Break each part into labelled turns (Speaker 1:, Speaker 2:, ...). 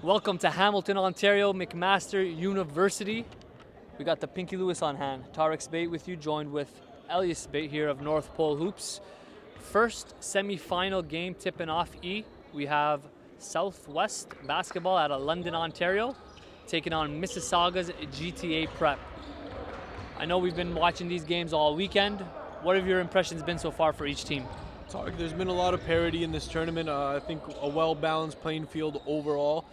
Speaker 1: Welcome to Hamilton, Ontario, McMaster University. We got the Pinky Lewis on hand. Tarek Spate with you, joined with Elias Spate here of North Pole Hoops. First semi-final game tipping off E. We have Southwest basketball out of London, Ontario, taking on Mississauga's GTA Prep. I know we've been watching these games all weekend. What have your impressions been so far for each team?
Speaker 2: Tarek, there's been a lot of parity in this tournament. I think a well-balanced playing field overall.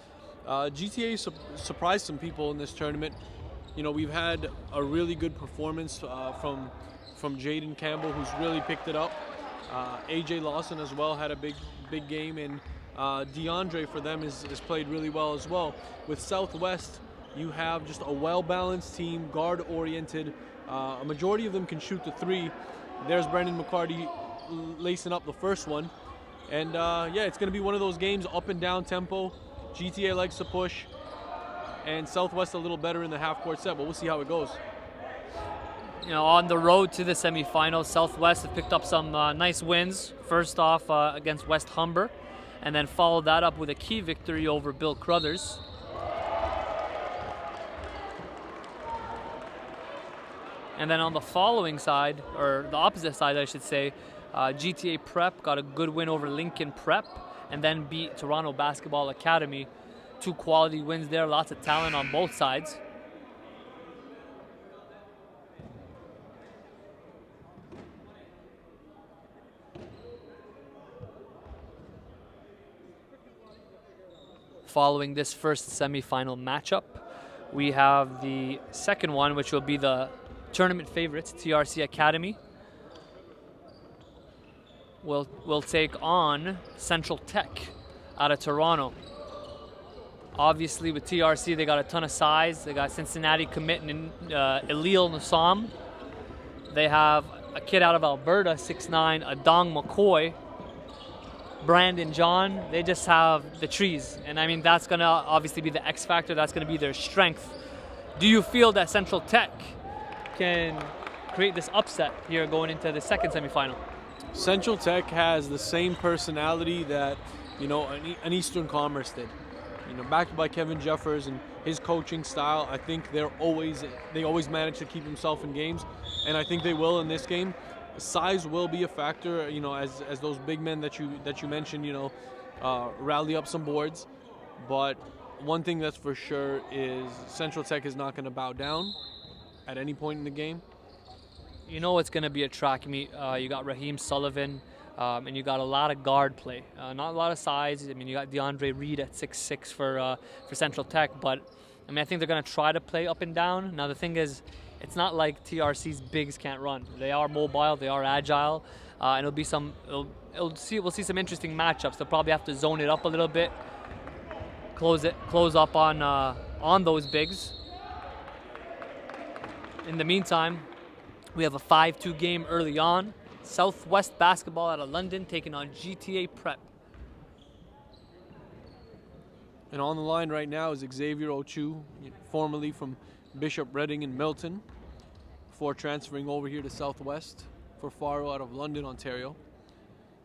Speaker 2: GTA surprised some people in this tournament. You know, we've had a really good performance from Jaden Campbell, who's really picked it up. AJ Lawson as well had a big game, and DeAndre for them is played really well as well. With Southwest, you have just a well-balanced team, guard-oriented. A majority of them can shoot the three. There's Brendan McCarty lacing up the first one. And yeah, it's going to be one of those games, up and down tempo. GTA likes to push, and Southwest a little better in the half-court set, but we'll see how it goes.
Speaker 1: You know, on the road to the semifinals, Southwest have picked up some nice wins. First off against West Humber, and then followed that up with a key victory over Bill Crothers. And then on the following side, or the opposite side I should say, GTA Prep got a good win over Lincoln Prep, and then beat Toronto Basketball Academy. Two quality wins there, lots of talent on both sides. Following this first semifinal matchup, we have the second one, which will be the tournament favorites, TRC Academy. Will take on Central Tech out of Toronto. Obviously, with TRC, they got a ton of size. They got Cincinnati committing Elil Nassam. They have a kid out of Alberta, 6'9", Adong McCoy. Brandon John. They just have the trees. And I mean, that's going to obviously be the X factor. That's going to be their strength. Do you feel that Central Tech can create this upset here going into the second semifinal?
Speaker 2: Central Tech has the same personality that, you know, an Eastern Commerce did. You know, backed by Kevin Jeffers and his coaching style, I think they always manage to keep themselves in games, and I think they will in this game. Size will be a factor, you know, as those big men that you mentioned, you know, rally up some boards. But one thing that's for sure is Central Tech is not going to bow down at any point in the game.
Speaker 1: You know it's going to be a track meet. You got Raheem Sullivan, and you got a lot of guard play. Not a lot of size. I mean, you got DeAndre Reed at 6'6" for Central Tech, but I mean, I think they're going to try to play up and down. Now the thing is, it's not like TRC's bigs can't run. They are mobile. They are agile, and we'll see some interesting matchups. They'll probably have to zone it up a little bit, close up on those bigs. In the meantime, we have a 5-2 game early on. Southwest basketball out of London taking on GTA Prep.
Speaker 2: And on the line right now is Xavier Ochu, formerly from Bishop Redding in Milton, before transferring over here to Southwest for Faro out of London, Ontario.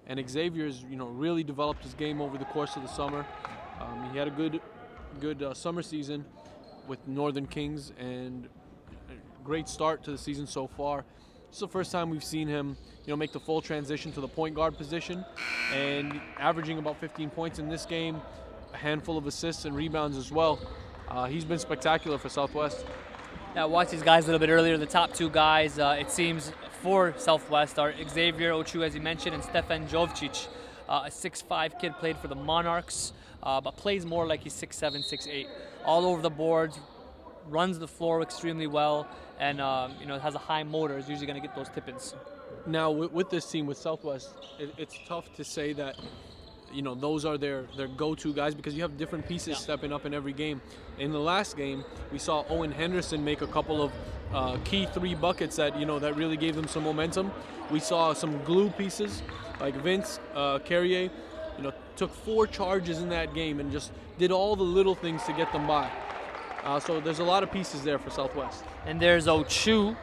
Speaker 2: And Xavier's, you know, really developed his game over the course of the summer. He had a good summer season with Northern Kings, and great start to the season so far. It's the first time we've seen him, you know, make the full transition to the point guard position, and averaging about 15 points in this game, a handful of assists and rebounds as well. He's been spectacular for Southwest.
Speaker 1: Yeah, I watched these guys a little bit earlier. The top two guys, it seems, for Southwest are Xavier Ochu, as you mentioned, and Stefan Jovcic, a 6'5" kid, played for the Monarchs, but plays more like he's 6'7", 6'8". All over the boards, runs the floor extremely well, and you know, has a high motor. Is usually going to get those tip-ins.
Speaker 2: Now, with this team, with Southwest, it's tough to say that, you know, those are their go-to guys, because you have different pieces stepping up in every game. In the last game, we saw Owen Henderson make a couple of key 3 buckets that, you know, that really gave them some momentum. We saw some glue pieces like Vince Carrier, you know, took 4 charges in that game and just did all the little things to get them by. So there's a lot of pieces there for Southwest.
Speaker 1: And there's Ochu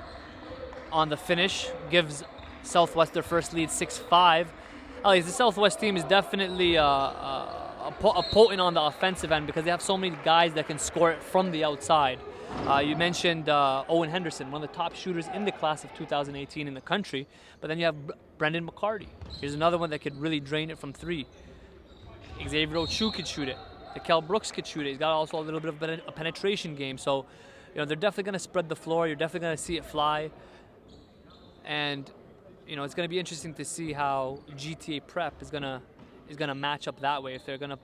Speaker 1: on the finish, gives Southwest their first lead, 6-5. The Southwest team is definitely a potent on the offensive end because they have so many guys that can score it from the outside. You mentioned Owen Henderson, one of the top shooters in the class of 2018 in the country, but then you have Brendan McCarty. Here's another one that could really drain it from three. Xavier Ochu could shoot it. Kel Brooks could shoot it. He's got also a little bit of a penetration game, so they're definitely going to spread the floor. You're definitely going to see it fly, and it's going to be interesting to see how GTA Prep is going to match up that way. If they're going to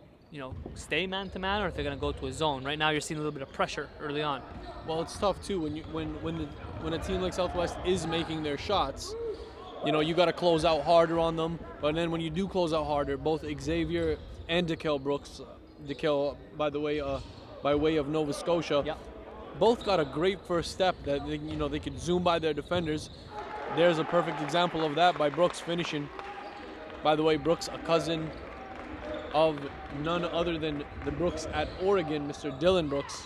Speaker 1: stay man-to-man, or if they're going to go to a zone. Right now, you're seeing a little bit of pressure early on.
Speaker 2: Well, it's tough too when a team like Southwest is making their shots. You got to close out harder on them. But then when you do close out harder, both Xavier and DeKel Brooks, by way of Nova Scotia,
Speaker 1: yep,
Speaker 2: both got a great first step that they could zoom by their defenders. There's a perfect example of that by Brooks finishing. By the way, Brooks, a cousin of none other than the Brooks at Oregon, Mr. Dylan Brooks.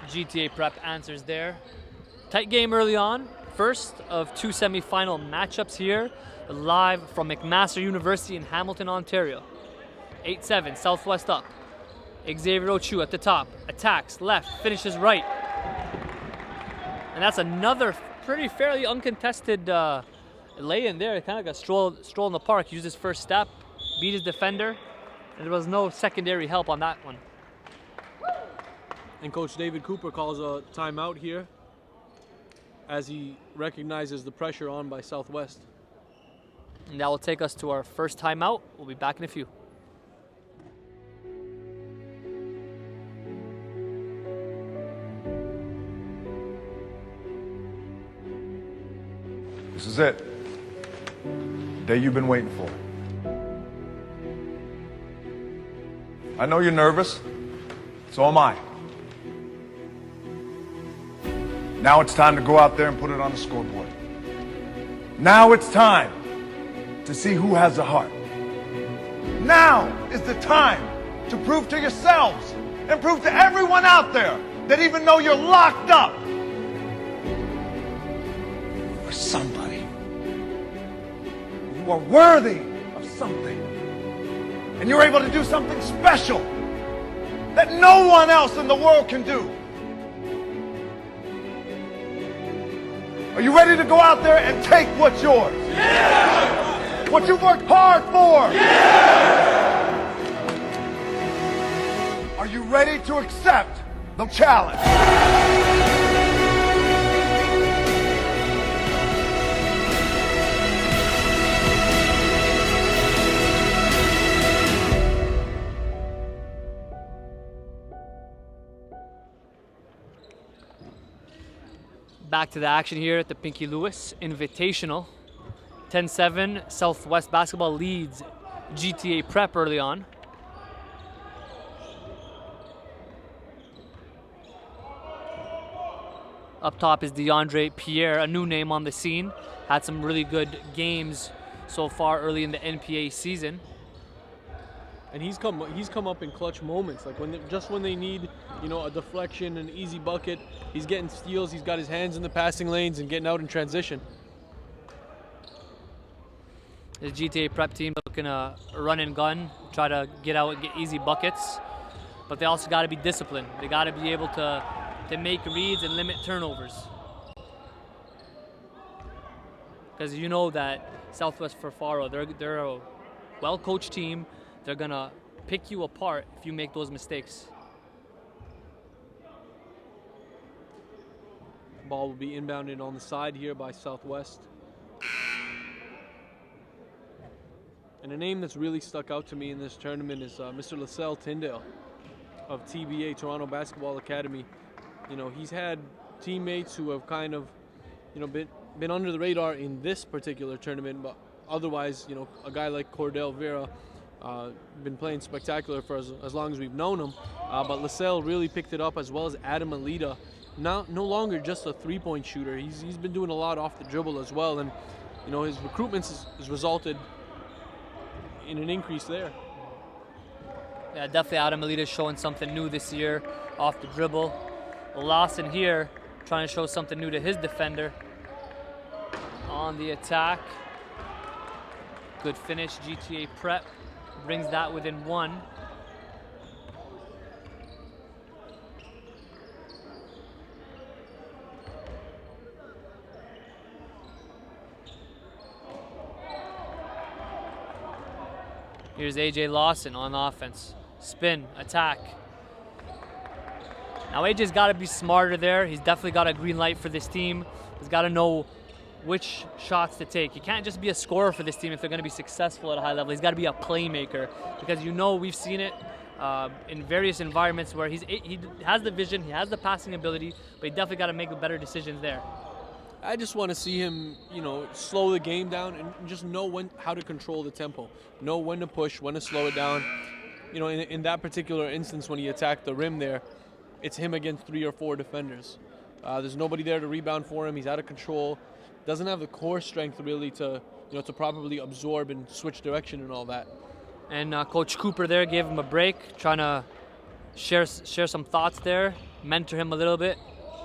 Speaker 1: GTA Prep answers there. Tight game early on. First of two semifinal matchups here, live from McMaster University in Hamilton, Ontario. 8-7, Southwest up. Xavier Ochu at the top, attacks left, finishes right. And that's another fairly uncontested lay-in there. Kind of like a stroll in the park. Used his first step, beat his defender, and there was no secondary help on that one.
Speaker 2: And Coach David Cooper calls a timeout here as he recognizes the pressure on by Southwest.
Speaker 1: And that will take us to our first timeout. We'll be back in a few.
Speaker 3: This is it. The day you've been waiting for. I know you're nervous. So am I. Now it's time to go out there and put it on the scoreboard. Now it's time to see who has the heart. Now is the time to prove to yourselves and prove to everyone out there that even though you're locked up, for somebody, you are worthy of something. And you're able to do something special that no one else in the world can do. Are you ready to go out there and take what's yours? Yeah! What you've worked hard for? Yeah! Are you ready to accept the challenge?
Speaker 1: Back to the action here at the Pinky Lewis Invitational. 10-7, Southwest basketball leads GTA Prep early on. Up top is DeAndre Pierre, a new name on the scene. Had some really good games so far early in the NPA season.
Speaker 2: And he's come up in clutch moments, like when they need, a deflection, an easy bucket. He's getting steals. He's got his hands in the passing lanes and getting out in transition.
Speaker 1: The GTA Prep team looking to run and gun, try to get out and get easy buckets, but they also got to be disciplined. They got to be able to make reads and limit turnovers. Because you know that Southwest Farfaro, they're a well-coached team. They're going to pick you apart if you make those mistakes.
Speaker 2: Ball will be inbounded on the side here by Southwest. And a name that's really stuck out to me in this tournament is Mr. Lascelles Tyndale of TBA, Toronto Basketball Academy. He's had teammates who have kind of, been under the radar in this particular tournament, but otherwise, a guy like Cordell Vera, been playing spectacular for as long as we've known him. But Lascelles really picked it up, as well as Adam Alita. No longer just a three-point shooter. He's been doing a lot off the dribble as well, and his recruitment has resulted in an increase there.
Speaker 1: Yeah, definitely Adam Alita showing something new this year off the dribble. Lawson here trying to show something new to his defender. On the attack. Good finish, GTA Prep brings that within 1. Here's AJ Lawson on offense. Spin, attack. Now AJ's got to be smarter there. He's definitely got a green light for this team. He's got to know which shots to take. He can't just be a scorer for this team if they're going to be successful at a high level. He's got to be a playmaker, because we've seen it in various environments where he has the vision, he has the passing ability, but he definitely got to make better decisions there.
Speaker 2: I just want to see him, slow the game down and just know how to control the tempo, know when to push, when to slow it down. In that particular instance when he attacked the rim there, it's him against 3 or 4 defenders. There's nobody there to rebound for him. He's out of control. Doesn't have the core strength really to properly absorb and switch direction and all that.
Speaker 1: And Coach Cooper there gave him a break, trying to share some thoughts there, mentor him a little bit.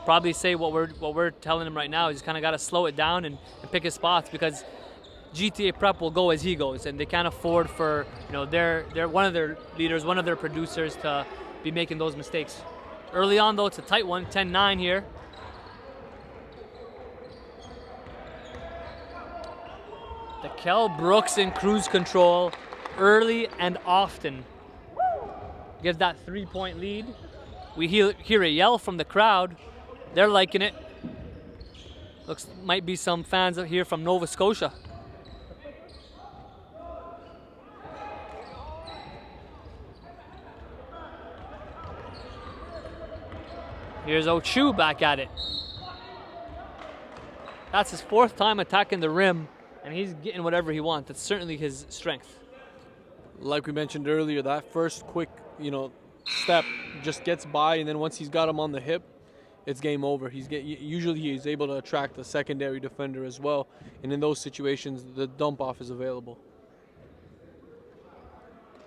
Speaker 1: Probably say what we're telling him right now. He's kind of got to slow it down and pick his spots, because GTA Prep will go as he goes, and they can't afford for they're one of their leaders, one of their producers, to be making those mistakes. Early on though, it's a tight one, 10-9 here. Kel Brooks in cruise control early and often. Gives that 3-point lead. We hear a yell from the crowd. They're liking it. Might be some fans out here from Nova Scotia. Here's Ochu back at it. That's his 4th time attacking the rim, and he's getting whatever he wants. That's certainly his strength.
Speaker 2: Like we mentioned earlier, that first quick, step just gets by, and then once he's got him on the hip, it's game over. Usually he's able to attract a secondary defender as well, and in those situations, the dump off is available.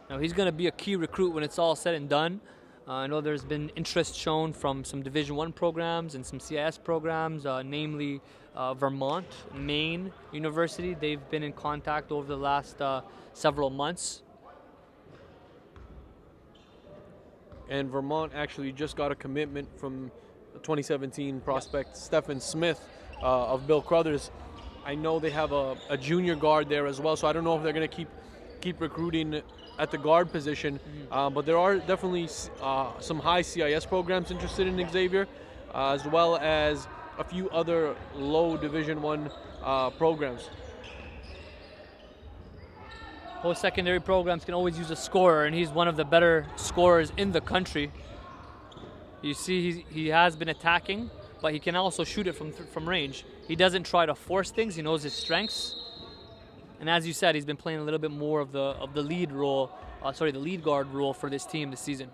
Speaker 1: Now he's going to be a key recruit when it's all said and done. I know there's been interest shown from some Division I programs and some CIS programs, namely Vermont, Maine University. They've been in contact over the last several months.
Speaker 2: And Vermont actually just got a commitment from the 2017 prospect Stephen Smith of Bill Crothers. I know they have a junior guard there as well, so I don't know if they're going to keep recruiting at the guard position, but there are definitely some high CIS programs interested in Xavier, as well as a few other low Division I programs.
Speaker 1: Post-secondary programs can always use a scorer, and he's one of the better scorers in the country. You see, he has been attacking, but he can also shoot it from range. He doesn't try to force things. He knows his strengths. And as you said, he's been playing a little bit more of the lead role, the lead guard role for this team this season.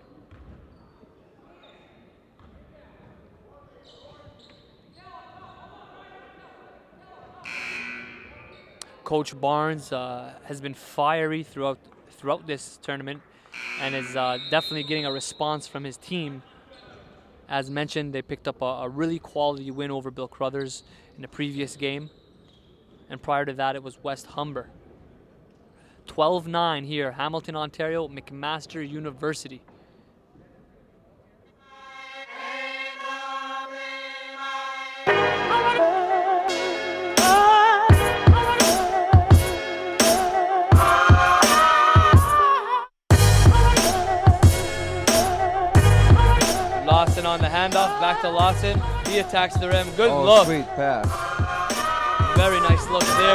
Speaker 1: Coach Barnes has been fiery throughout this tournament, and is definitely getting a response from his team. As mentioned, they picked up a really quality win over Bill Crothers in the previous game. And prior to that, it was West Humber. 12-9 here, Hamilton, Ontario, McMaster University. Lawson on the handoff, back to Lawson. He attacks the rim. Good look.
Speaker 4: Sweet pass.
Speaker 1: Very nice look there.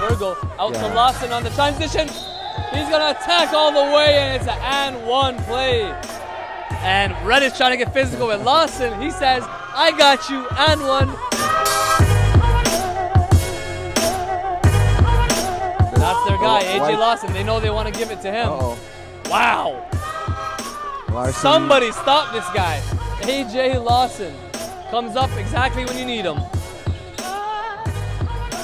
Speaker 1: Virgo out to Lawson on the transition. He's going to attack all the way, and it's an and one play. And Red is trying to get physical with Lawson. He says, I got you, and one. That's their guy, AJ Lawson. They know they want to give it to him. Wow.
Speaker 4: Larson.
Speaker 1: Somebody stop this guy. AJ Lawson comes up exactly when you need him.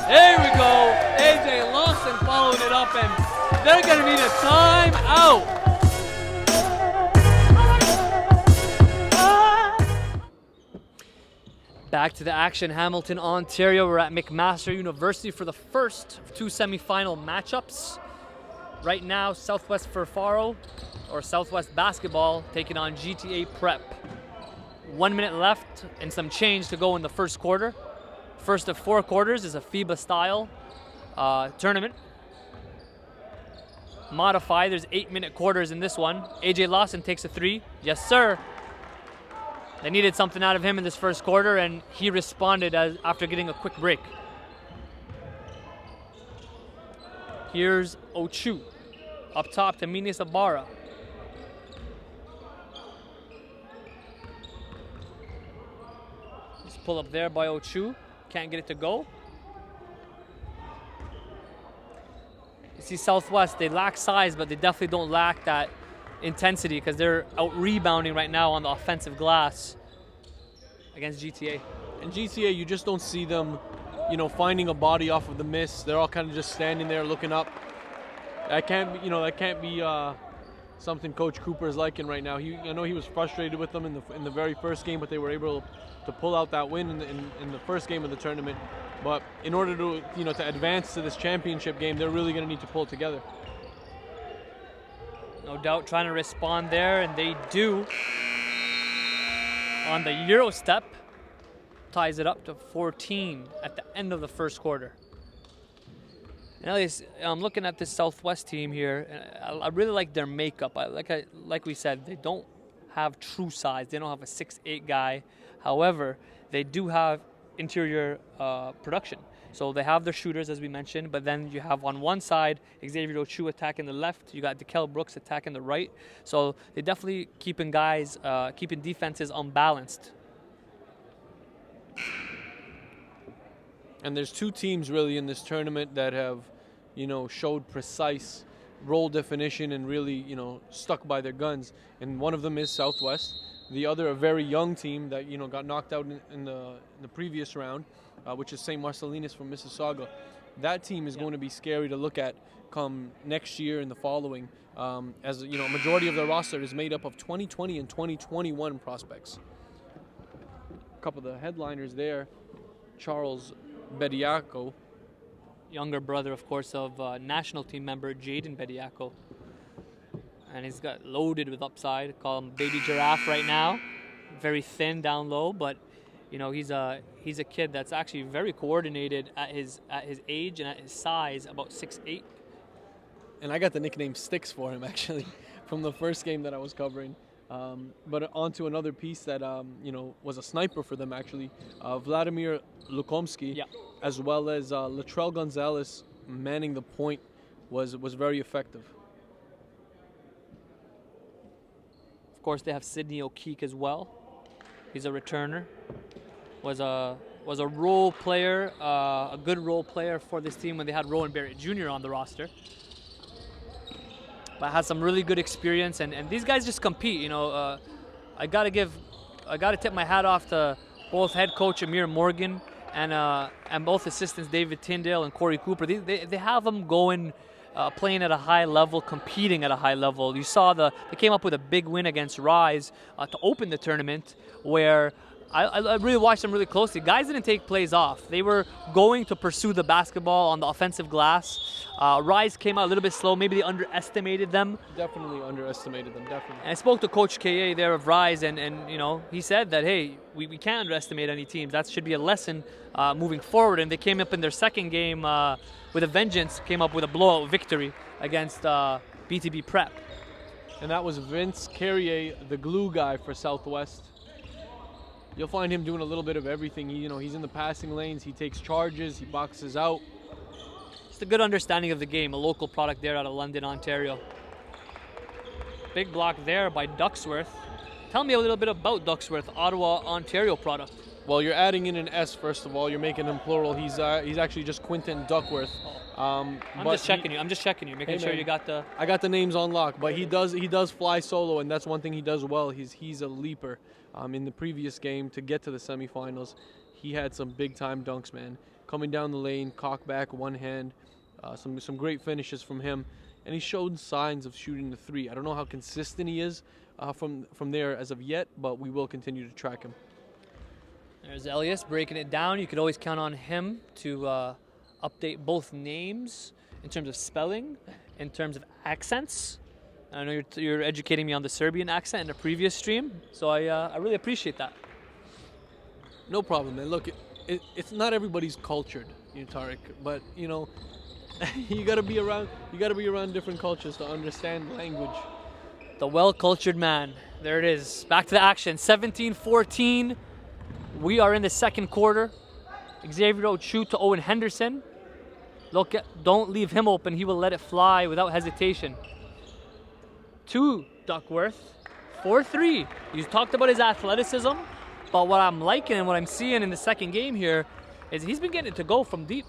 Speaker 1: There we go. AJ Lawson following it up, and they're going to need a timeout. Back to the action, Hamilton, Ontario. We're at McMaster University for the first of 2 semifinal matchups. Right now, Southwest Furfaro, or Southwest Basketball, taking on GTA Prep. 1 minute left and some change to go in the first quarter. First of 4 quarters is a FIBA-style tournament. Modified, there's 8-minute quarters in this one. AJ Lawson takes a 3. Yes, sir. They needed something out of him in this first quarter, and he responded after getting a quick break. Here's Ochu. Up top to Minis Ibarra. Just pull up there by Ochu. Can't get it to go. You see Southwest, they lack size, but they definitely don't lack that intensity because they're out rebounding right now on the offensive glass against GTA.
Speaker 2: And GTA, you just don't see them, finding a body off of the miss. They're all kind of just standing there looking up. That can't be something Coach Cooper is liking right now. I know he was frustrated with them in the very first game, but they were able to pull out that win in the first game of the tournament. But in order to to advance to this championship game, they're really going to need to pull together.
Speaker 1: No doubt trying to respond there, and they do. On the Euro step, ties it up to 14 at the end of the first quarter. And at least I'm looking at this Southwest team here, and I really like their makeup. Like we said, they don't have true size. They don't have a 6'8" guy. However, they do have interior production. So they have their shooters, as we mentioned, but then you have on one side Xavier Ochu attacking the left. You got DeKel Brooks attacking the right. So they're definitely keeping defenses unbalanced.
Speaker 2: And there's 2 teams really in this tournament that have, showed precise role definition and really, stuck by their guns. And one of them is Southwest. The other, a very young team that, got knocked out in the previous round, which is St. Marcellinus from Mississauga. That team is going to be scary to look at come next year and the following, as a majority of their roster is made up of 2020 and 2021 prospects. A couple of the headliners there, Charles Bediaco.
Speaker 1: Younger brother, of course, of national team member Jaden Bediaco. And he's got loaded with upside. Call him Baby Giraffe right now. Very thin down low, but he's a kid that's actually very coordinated at his age and at his size, about 6'8".
Speaker 2: And I got the nickname Sticks for him actually from the first game that I was covering. But onto another piece that was a sniper for them actually, Vladimir Lukomsky, as well as Latrell Gonzalez manning the point was very effective.
Speaker 1: Of course, they have Sidney O'Keefe as well. He's a returner. Was a role player, a good role player for this team when they had Rowan Barrett Jr. on the roster. But has some really good experience, and these guys just compete. I gotta tip my hat off to both head coach Amir Morgan and both assistants David Tyndale and Corey Cooper. They have them going. Playing at a high level, competing at a high level. You saw they came up with a big win against Rise to open the tournament, where I really watched them really closely. Guys didn't take plays off. They were going to pursue the basketball on the offensive glass. Rise came out a little bit slow. Maybe they underestimated them.
Speaker 2: Definitely underestimated them, definitely.
Speaker 1: And I spoke to Coach K.A. there of Rise, and he said that, hey, we can't underestimate any teams. That should be a lesson moving forward. And they came up in their second game with a vengeance, came up with a blowout victory against BTB Prep.
Speaker 2: And that was Vince Carrier, the glue guy for Southwest. You'll find him doing a little bit of everything. He's in the passing lanes, he takes charges, he boxes out.
Speaker 1: Just a good understanding of the game, a local product there out of London, Ontario. Big block there by Ducksworth. Tell me a little bit about Ducksworth, Ottawa, Ontario product.
Speaker 2: Well, you're adding in an S, first of all. You're making him plural. He's actually just Quinton Duckworth.
Speaker 1: I'm just checking you, making sure you got the...
Speaker 2: I got the names on lock, but he does fly solo, and that's one thing he does well. He's a leaper. In the previous game, to get to the semifinals, he had some big-time dunks, man. Coming down the lane, cock back, one hand, some great finishes from him. And he showed signs of shooting the 3. I don't know how consistent he is from there as of yet, but we will continue to track him.
Speaker 1: There's Elias breaking it down. You could always count on him to update both names in terms of spelling, in terms of accents. I know you're educating me on the Serbian accent in a previous stream, so I really appreciate that.
Speaker 2: No problem, man. Look, it's not everybody's cultured, Tarek, but you gotta be around different cultures to understand language.
Speaker 1: The well-cultured man. There it is. Back to the action. 17-14. We are in the second quarter. Xavier Ochoa to Owen Henderson. Don't leave him open. He will let it fly without hesitation. To Duckworth. 4-3. You talked about his athleticism, but what I'm liking and what I'm seeing in the second game here is he's been getting it to go from deep.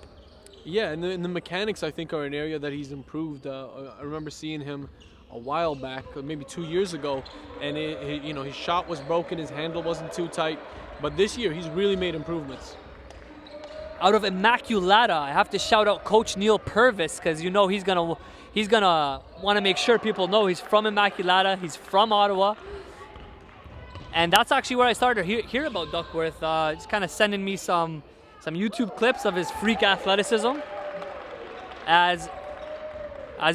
Speaker 2: Yeah, and the mechanics, I think, are an area that he's improved. I remember seeing him a while back, maybe 2 years ago, and his shot was broken, his handle wasn't too tight, but this year he's really made improvements.
Speaker 1: Out of Immaculata, I have to shout out Coach Neil Purvis, because he's gonna want to make sure people know he's from Immaculata, he's from Ottawa, and that's actually where I started to hear about Duckworth. Just kind of sending me some YouTube clips of his freak athleticism. As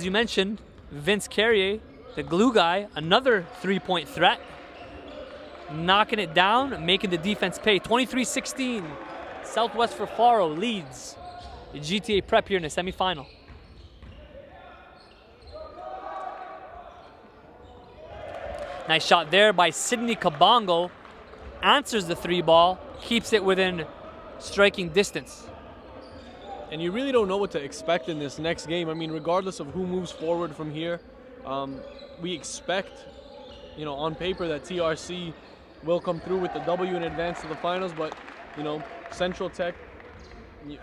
Speaker 1: you mentioned, Vince Carrier, the glue guy, another three-point threat, knocking it down, making the defense pay. 23-16, Southwest for Faro leads the GTA Prep here in the semifinal. Nice shot there by Sidney Kabongo. Answers the three ball, keeps it within striking distance.
Speaker 2: And you really don't know what to expect in this next game. I mean, regardless of who moves forward from here, we expect, on paper that TRC will come through with the W and advance to the finals. But, Central Tech,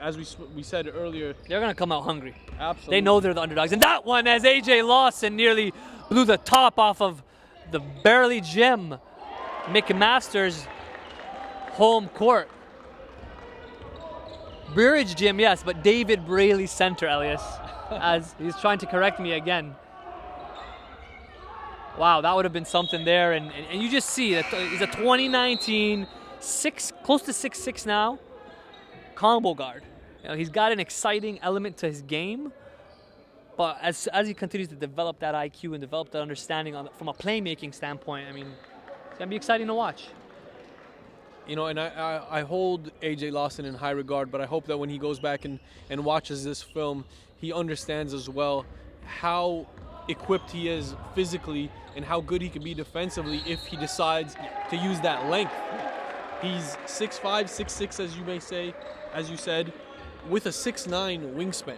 Speaker 2: as we said earlier,
Speaker 1: they're going to come out hungry.
Speaker 2: Absolutely.
Speaker 1: They know they're the underdogs. And that one, as AJ Lawson nearly blew the top off of the Barely Gym, McMaster's home court. Burridge Gym, yes, but David Braley Center, Elias, as he's trying to correct me again. Wow, that would have been something there, and you just see that he's a 2019, close to 6'6" now, combo guard. He's got an exciting element to his game, but as he continues to develop that IQ and develop that understanding from a playmaking standpoint, I mean, it's gonna be exciting to watch.
Speaker 2: And I hold AJ Lawson in high regard, but I hope that when he goes back and watches this film, he understands as well how equipped he is physically and how good he can be defensively if he decides to use that length. He's 6'5", 6'6", as you said, with a 6'9" wingspan.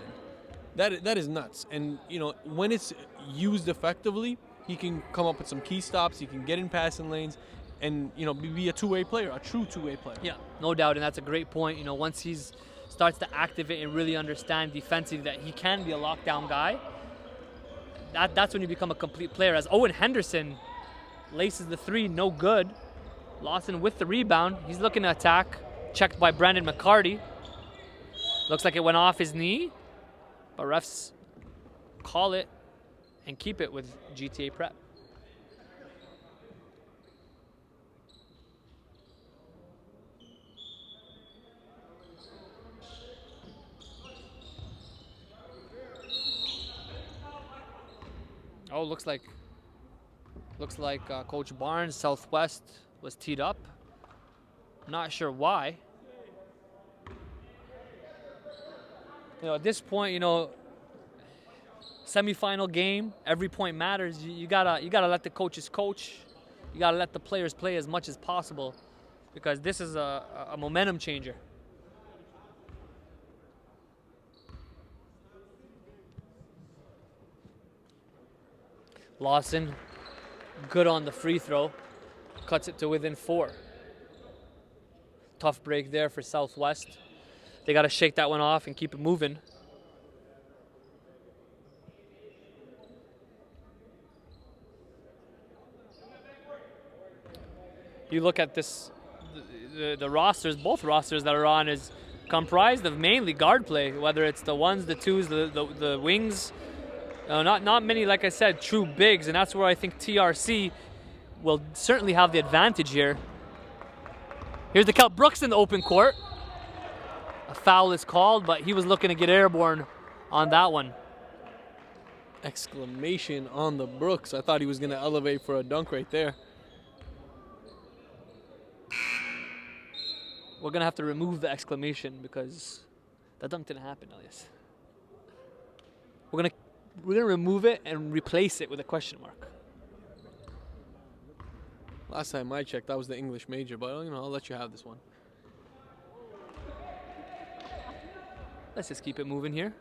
Speaker 2: That is nuts. And, when it's used effectively, he can come up with some key stops, he can get in passing lanes, and be a two-way player, a true two-way player.
Speaker 1: Yeah, no doubt, and that's a great point. Once he starts to activate and really understand defensively that he can be a lockdown guy, that's when you become a complete player. As Owen Henderson laces the three, no good. Lawson with the rebound. He's looking to attack. Checked by Brandon McCarty. Looks like it went off his knee, but refs call it and keep it with GTA Prep. Oh, looks like Coach Barnes, Southwest, was teed up. Not sure why. At this point, semifinal game, every point matters. You gotta let the coaches coach. You gotta let the players play as much as possible, because this is a momentum changer. Lawson, good on the free throw, cuts it to within 4. Tough break there for Southwest. They got to shake that one off and keep it moving. You look at this, the rosters, both rosters that are on is comprised of mainly guard play, whether it's the ones, the twos, the wings. Not many, like I said, true bigs, and that's where I think TRC will certainly have the advantage here. Here's the Cal Brooks in the open court. A foul is called, but he was looking to get airborne on that one.
Speaker 2: Exclamation on the Brooks. I thought he was going to elevate for a dunk right there.
Speaker 1: We're going to have to remove the exclamation because that dunk didn't happen, Elias. We're gonna remove it and replace it with a question mark.
Speaker 2: Last time I checked, that was the English major, but you know, I'll let you have this one.
Speaker 1: Let's just keep it moving here.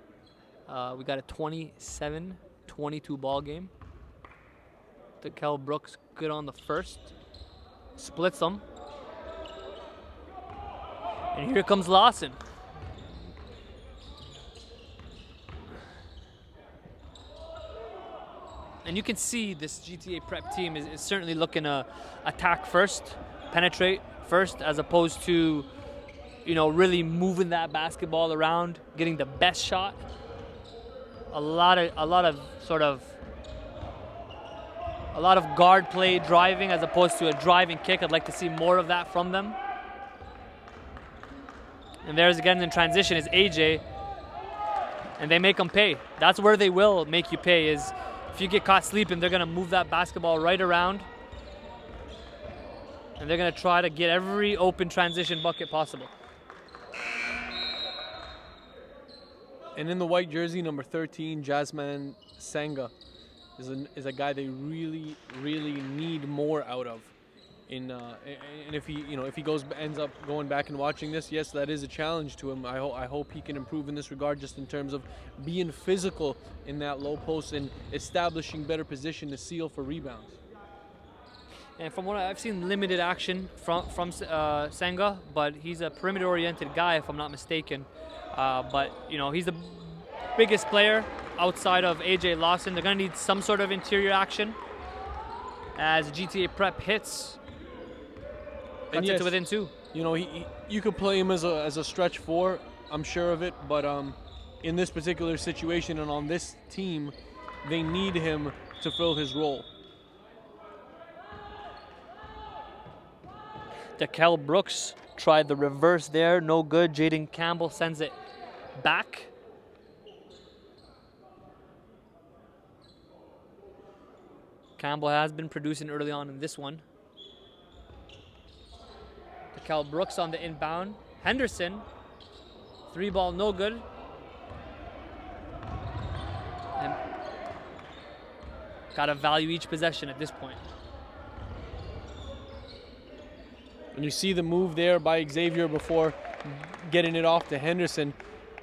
Speaker 1: We got a 27-22 ball game. The Cal Brooks good on the first. Splits them. And here comes Lawson. And you can see this GTA prep team is certainly looking to attack first, penetrate first, as opposed to, you know, really moving that basketball around, getting the best shot. A lot of guard play, driving, as opposed to a driving kick. I'd like to see more of that from them. And there's again in transition is AJ, and they make them pay. That's where they will make you pay, is if you get caught sleeping, they're going to move that basketball right around. And they're going to try to get every open transition bucket possible.
Speaker 2: And in the white jersey, number 13, Jasmine Sanga is a guy they really, really need more out of. And if he ends up going back and watching this, yes, that is a challenge to him. I hope he can improve in this regard, just in terms of being physical in that low post and establishing better position to seal for rebounds.
Speaker 1: And from what I've seen, limited action from Senga, but he's a perimeter-oriented guy, if I'm not mistaken. But you know, he's the biggest player outside of AJ Lawson. They're gonna need some sort of interior action as GTA prep hits.
Speaker 2: And
Speaker 1: Cuts it to within two.
Speaker 2: You know, you could play him as a stretch four, I'm sure of it, but in this particular situation and on this team, they need him to fill his role.
Speaker 1: Cal Brooks tried the reverse there, no good. Jaden Campbell sends it back. Campbell has been producing early on in this one. Cal Brooks on the inbound. Henderson, 3-ball, no good. And gotta value each possession at this point.
Speaker 2: And you see the move there by Xavier before getting it off to Henderson.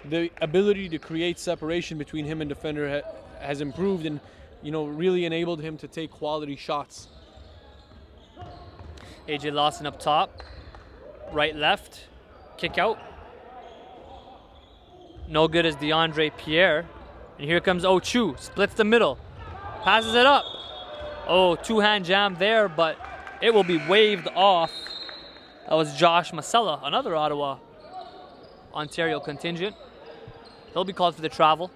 Speaker 2: The ability to create separation between him and defender has improved, and you know, really enabled him to take quality shots.
Speaker 1: AJ Lawson up top. Right, left, kick out. No good as DeAndre Pierre. And here comes Ochu, splits the middle, passes it up. Oh, two-hand jam there, but it will be waved off. That was Josh Masella, another Ottawa, Ontario contingent. He'll be called for the travel.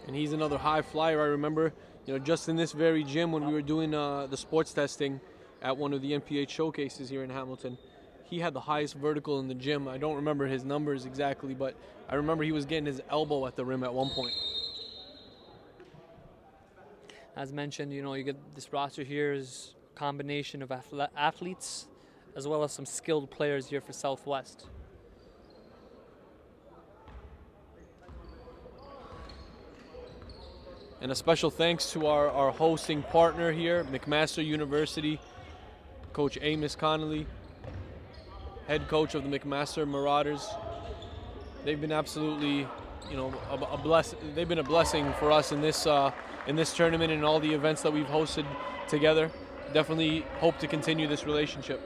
Speaker 2: And he's another high flyer. I remember, you know, just in this very gym when we were doing the sports testing at one of the NPH showcases here in Hamilton. He had the highest vertical in the gym. I don't remember his numbers exactly, but I remember he was getting his elbow at the rim at one point.
Speaker 1: As mentioned, you know, you get this roster here is a combination of athletes as well as some skilled players here for Southwest.
Speaker 2: And a special thanks to our hosting partner here, McMaster University, Coach Amos Connolly, head coach of the McMaster Marauders. They've been absolutely, you know, they've been a blessing for us in this tournament and all the events that we've hosted together. Definitely hope to continue this relationship.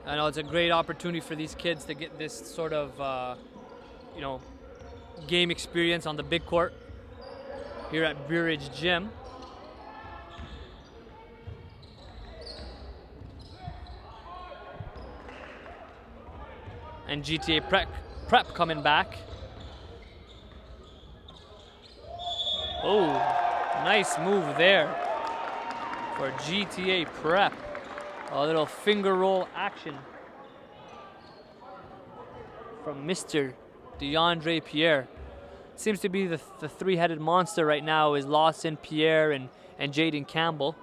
Speaker 1: I know it's a great opportunity for these kids to get this sort of, you know, game experience on the big court here at Beer Ridge Gym. And GTA prep coming back. Oh, nice move there for GTA prep. A little finger roll action from Mr. DeAndre Pierre. Seems to be the three-headed monster right now is Lawson, Pierre, and Jaden Campbell.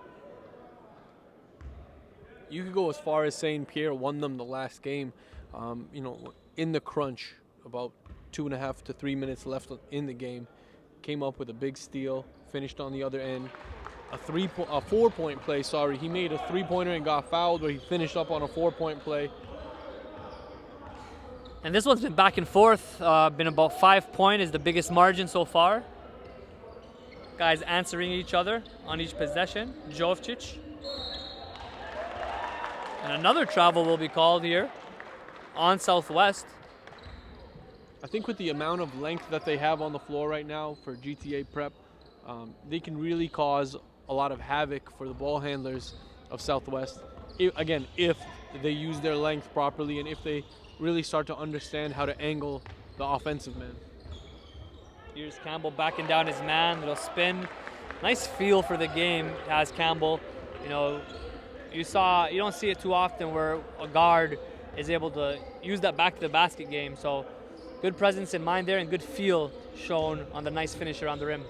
Speaker 2: You could go as far as saying Pierre won them the last game. In the crunch, about 2.5 to 3 minutes left in the game, came up with a big steal, finished on the other end. A 4-point play, sorry. He made a 3-pointer and got fouled, but he finished up on a 4-point play.
Speaker 1: And this one's been back and forth, been about 5 points is the biggest margin so far. Guys answering each other on each possession. Jovcic. And another travel will be called here on Southwest.
Speaker 2: I think with the amount of length that they have on the floor right now for GTA Prep, they can really cause a lot of havoc for the ball handlers of Southwest. If they use their length properly and if they really start to understand how to angle the offensive man.
Speaker 1: Here's Campbell backing down his man, little spin. Nice feel for the game has Campbell. You don't see it too often where a guard is able to use that back to the basket game. So good presence in mind there and good feel shown on the nice finish around the rim.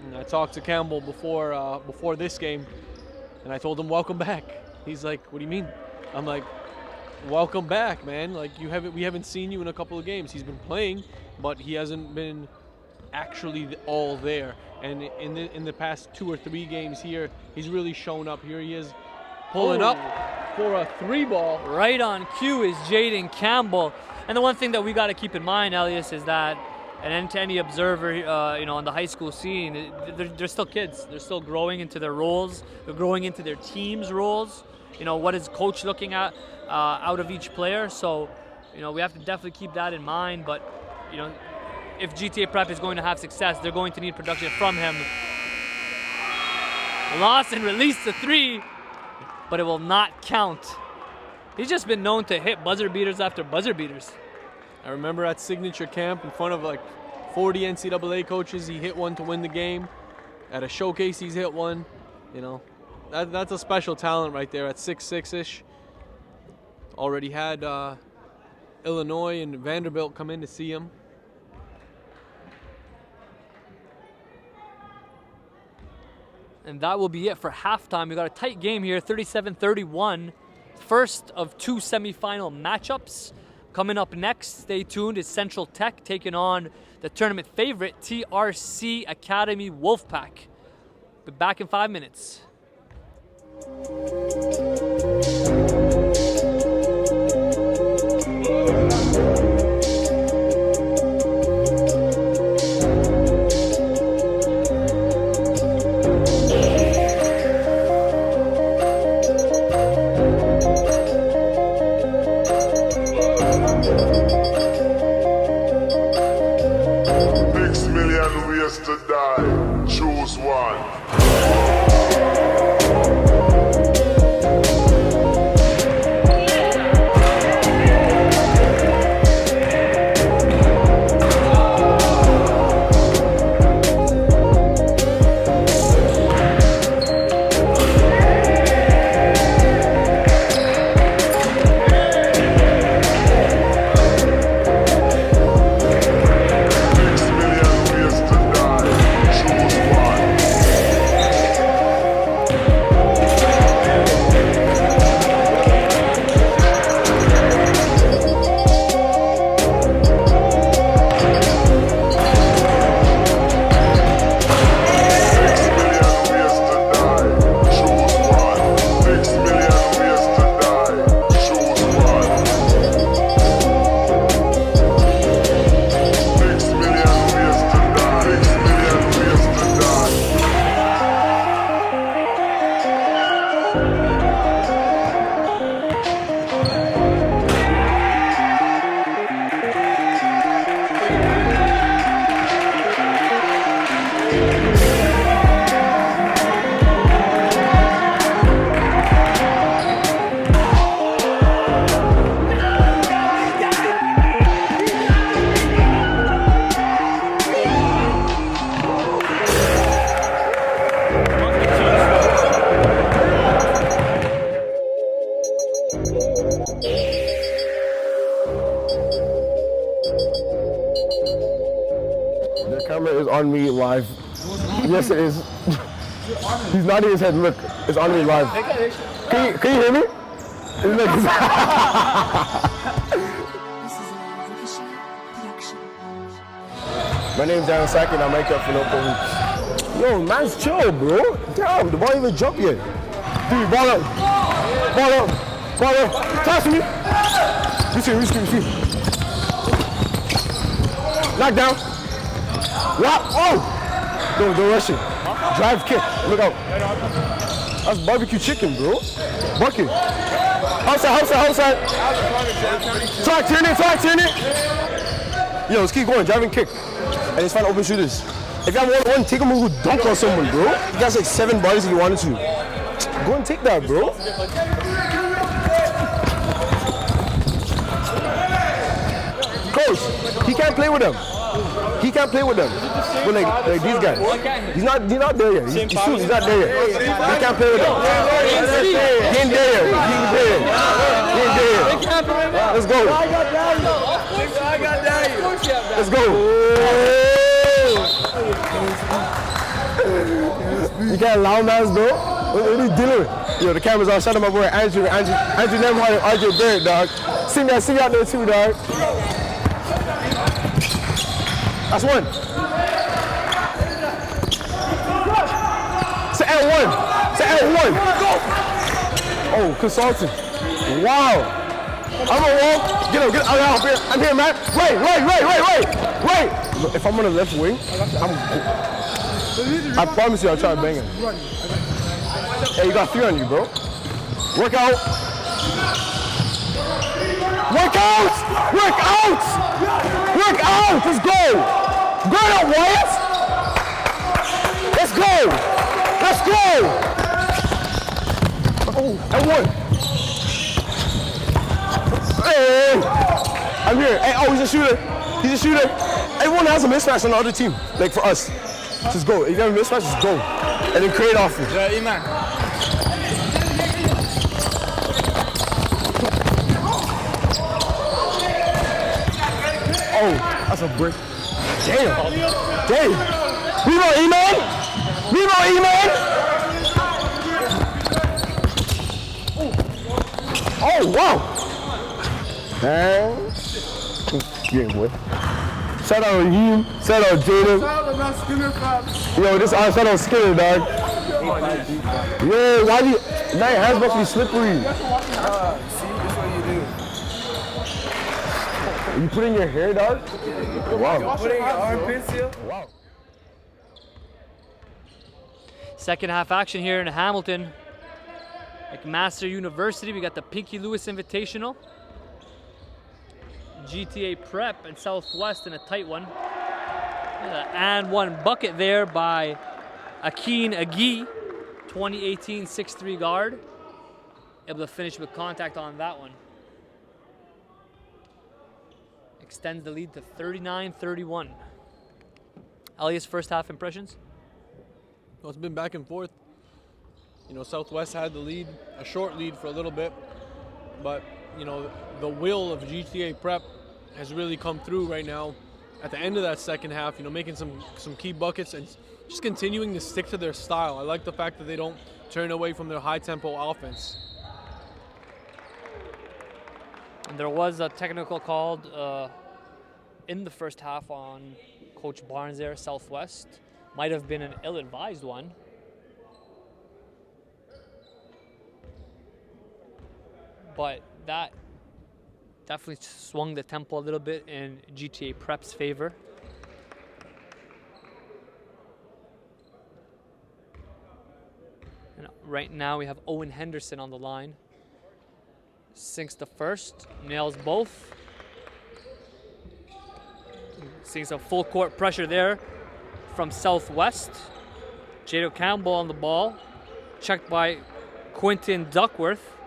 Speaker 2: And I talked to Campbell before this game, and I told him welcome back. He's like, "What do you mean?" I'm like, "Welcome back, man. Like we haven't seen you in a couple of games. He's been playing, but he hasn't been actually all there. And in the past 2 or 3 games here, he's really shown up. Here he is, pulling up for a 3-ball.
Speaker 1: Right on cue is Jaden Campbell. And the one thing that we got to keep in mind, Elias, is that and to any observer, on the high school scene, they're still kids. They're still growing into their roles. They're growing into their team's roles. What is coach looking at out of each player? So, we have to definitely keep that in mind. But, if GTA Prep is going to have success, they're going to need production from him. Lawson released the 3, but it will not count. He's just been known to hit buzzer beaters after buzzer beaters.
Speaker 2: I remember at signature camp in front of like 40 NCAA coaches, he hit one to win the game. At a showcase, he's hit one. That's a special talent right there at 6'6"-ish. Already had Illinois and Vanderbilt come in to see him.
Speaker 1: And that will be it for halftime. We got a tight game here, 37-31. First of 2 semifinal matchups. Coming up next, stay tuned, is Central Tech taking on the tournament favorite, TRC Academy Wolfpack. Be back in 5 minutes.
Speaker 5: To die, choose one.
Speaker 6: it's on me live. Yes, it is. He's nodding his head. Look, it's on me live. Can you hear me? Look. My name's Aaron Saki and I make up for no hoops. Yo, man's chill, bro. Damn, the ball ain't even jump yet. Dude, ball up. Ball up. Ball up. Toss me. You see. Knock down. Lock. Oh! Don't rush it. Drive kick. Look out. That's barbecue chicken, bro. Bucket. Outside. Talk, turn it. Yo, let's keep going. Driving kick. And let's find open shooters. If you have one, take a move, dunk on someone, bro. You guys like 7 bodies if you wanted to. Go and take that, bro. Coach, he can't play with them. But like these guys. He's not there yet. He's not there yet. He can't play with them. He ain't there yet. Let's go. Let's go. You can't allow mans, bro. What are you dealing with? Yo, the camera's on. Shout out my boy Andrew Nemhard and RJ Barrett, dog. See me out there too, dog. That's one. It's an L1. Oh, consultant. Wow. I'm gonna walk. Get him. I'm here, man. Wait. Look, if I'm on the left wing, I promise you I'll try to bang him. Hey, you got 3 on you, bro. Work out. Let's go. Go now, Wyatt. Let's go. Oh, and 1. Hey, I'm here. Hey, oh, he's a shooter. Everyone has a mismatch on the other team. Like for us. Just go. If you have a mismatch, just go. And then create offense. Yeah, man. Oh, that's a brick. Damn. We want E-Man? Oh, wow. Man. Yeah, boy. Shout out Raheem. Shout out Jada. Yo, shout out Skinner, dog. Yo, why do you... Now your hands must be slippery.
Speaker 4: See, that's what you do.
Speaker 6: You put in your hair, dog? Wow.
Speaker 4: Put in your armpits here?
Speaker 6: Wow.
Speaker 1: Second half action here in Hamilton. McMaster University, we got the Pinky Lewis Invitational. GTA Prep and Southwest in a tight one. And 1 bucket there by Akin Agi, 2018 6'3" guard. Able to finish with contact on that one. Extends the lead to 39-31. Elias, first half impressions?
Speaker 2: Well, it's been back and forth. You know, Southwest had the lead, a short lead for a little bit, but you know, the will of GTA Prep has really come through right now at the end of that second half, you know, making some key buckets and just continuing to stick to their style. I like the fact that they don't turn away from their high-tempo offense.
Speaker 1: And there was a technical called in the first half on Coach Barnes there, Southwest. Might have been an ill-advised one. But that definitely swung the tempo a little bit in GTA Prep's favor. And right now we have Owen Henderson on the line. Sinks the first, nails both. Seeing some full court pressure there from Southwest. Jado Campbell on the ball, checked by Quentin Duckworth.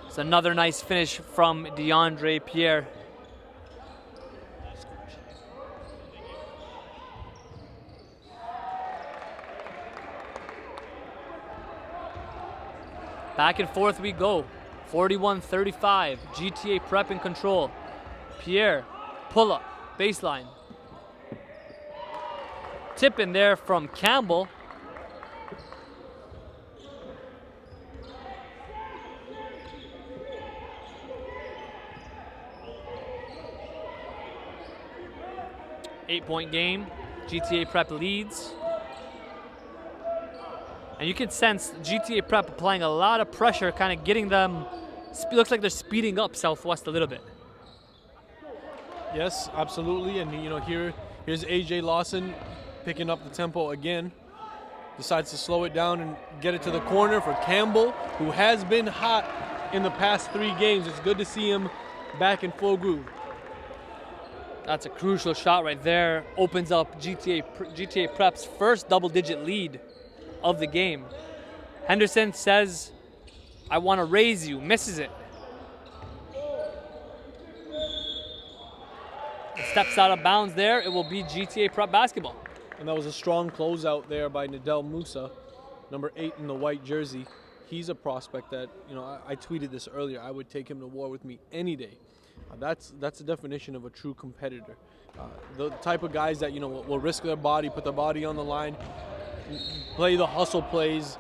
Speaker 1: It's another nice finish from DeAndre Pierre. Back and forth we go. 41-35. GTA Prep in control. Pierre, pull up, baseline. Tip in there from Campbell. Eight-point game. GTA Prep leads. And you can sense GTA Prep applying a lot of pressure, kind of getting them, looks like they're speeding up Southwest a little bit.
Speaker 2: Yes, absolutely. And you know, here's AJ Lawson picking up the tempo again. Decides to slow it down and get it to the corner for Campbell, who has been hot in the past 3 games. It's good to see him back in full groove.
Speaker 1: That's a crucial shot right there. Opens up GTA Prep's first double-digit lead of the game. Henderson says, I want to raise you. Misses it. Steps out of bounds there. It will be GTA Prep basketball.
Speaker 2: And that was a strong closeout there by Nadel Musa, number 8 in the white jersey. He's a prospect that, you know, I tweeted this earlier. I would take him to war with me any day. That's the definition of a true competitor. The type of guys that, you know, will risk their body, put their body on the line, play the hustle plays,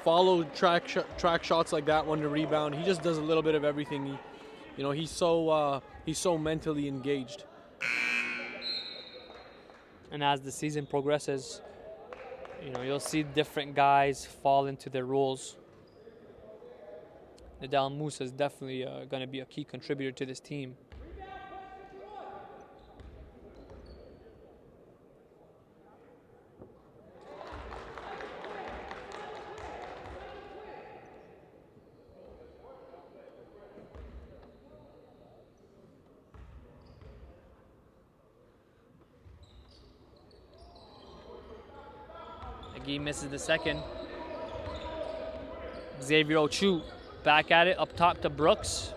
Speaker 2: follow track shots like that one to rebound. He just does a little bit of everything. He's so mentally engaged.
Speaker 1: And as the season progresses, you know, you'll see different guys fall into their roles. Nadal Musa is definitely going to be a key contributor to this team. McGee misses the second. Xavier Ochu back at it, up top to Brooks.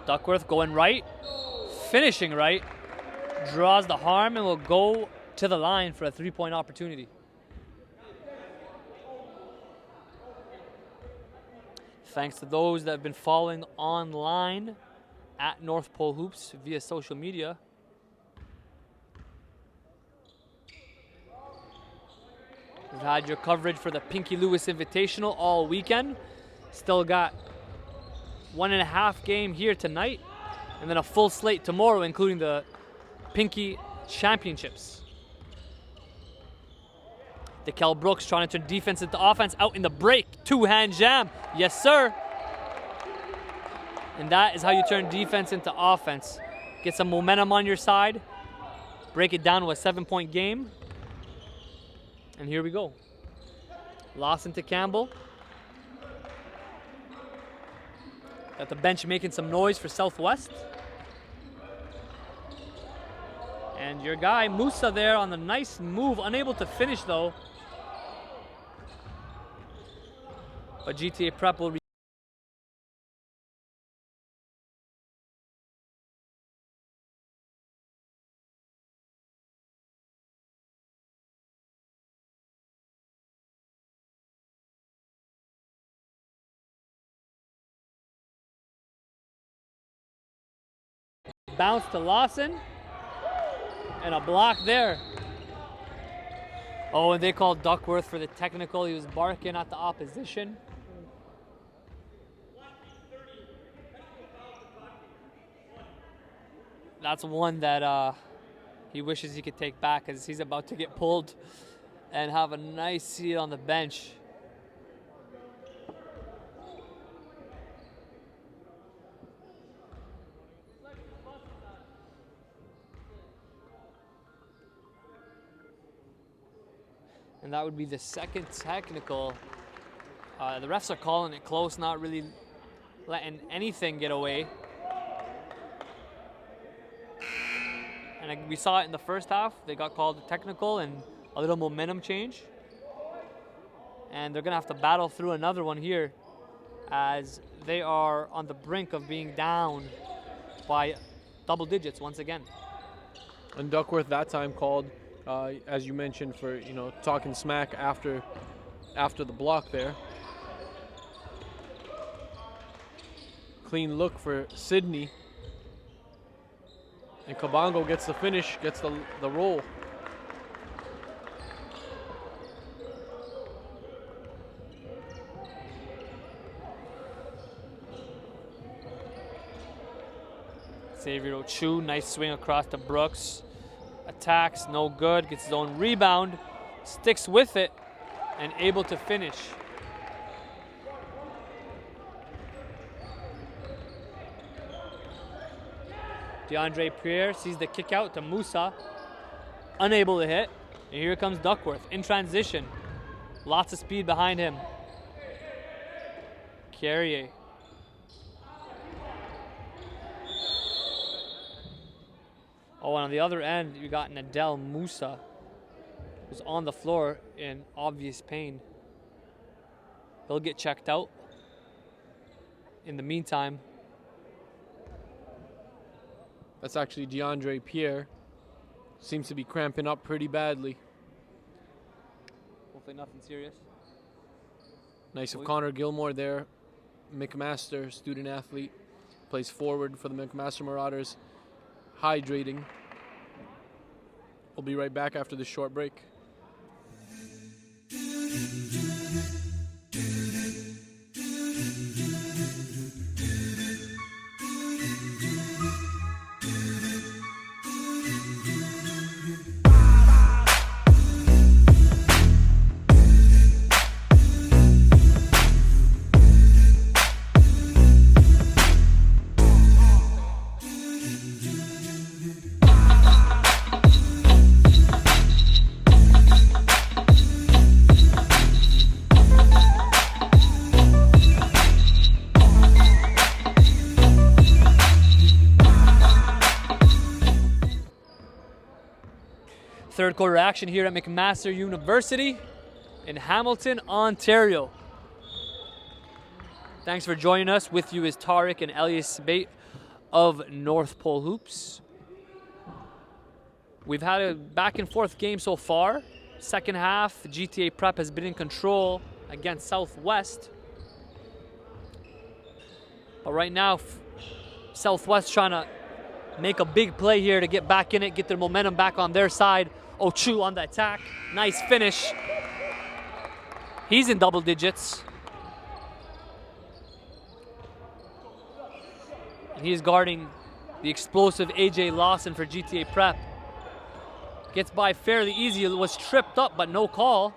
Speaker 1: Duckworth going right, finishing right, draws the harm and will go to the line for a 3-point opportunity. Thanks to those that have been following online at North Pole Hoops via social media. We've had your coverage for the Pinky Lewis Invitational all weekend. Still got 1.5 game here tonight, and then a full slate tomorrow, including the Pinky Championships. DeKel Brooks trying to turn defense into offense, out in the break. 2-hand jam. Yes, sir. And that is how you turn defense into offense. Get some momentum on your side, break it down to a 7-point game. And here we go. Lawson to Campbell. Got the bench making some noise for Southwest. And your guy, Musa, there on the nice move. Unable to finish, though. But GTA Prep will bounce to Lawson, and a block there. Oh, and they called Duckworth for the technical. He was barking at the opposition. That's one that he wishes he could take back, because he's about to get pulled and have a nice seat on the bench. And that would be the second technical. The refs are calling it close, not really letting anything get away. And we saw it in the first half. They got called a technical and a little momentum change. And they're going to have to battle through another one here, as they are on the brink of being down by double digits once again.
Speaker 2: And Duckworth that time called, as you mentioned, for talking smack after after the block there. Clean look for Sydney. And Kabongo gets the finish, gets the roll.
Speaker 1: Xavier Ochu, nice swing across to Brooks. Attacks, no good, gets his own rebound, sticks with it, and able to finish. DeAndre Pierre sees the kick out to Musa, unable to hit. And here comes Duckworth in transition. Lots of speed behind him. Carrier. Oh, and on the other end, you got Nadel Musa, who's on the floor in obvious pain. He'll get checked out. In the meantime,
Speaker 2: that's actually DeAndre Pierre. Seems to be cramping up pretty badly.
Speaker 1: hopefully nothing serious.
Speaker 2: Nice of Connor Gilmore there. McMaster, student athlete, plays forward for the McMaster Marauders. Hydrating. We'll be right back after this short break.
Speaker 1: Third quarter action here at McMaster University in Hamilton, Ontario. Thanks for joining us. With you is Tariq and Elias Bate of North Pole Hoops. We've had a back and forth game so far. Second half, GTA Prep has been in control against Southwest. But right now, Southwest trying to make a big play here to get back in it, get their momentum back on their side. Ochu on the attack. Nice finish. He's in double digits. And he's guarding the explosive AJ Lawson for GTA Prep. Gets by fairly easy. It was tripped up, but no call.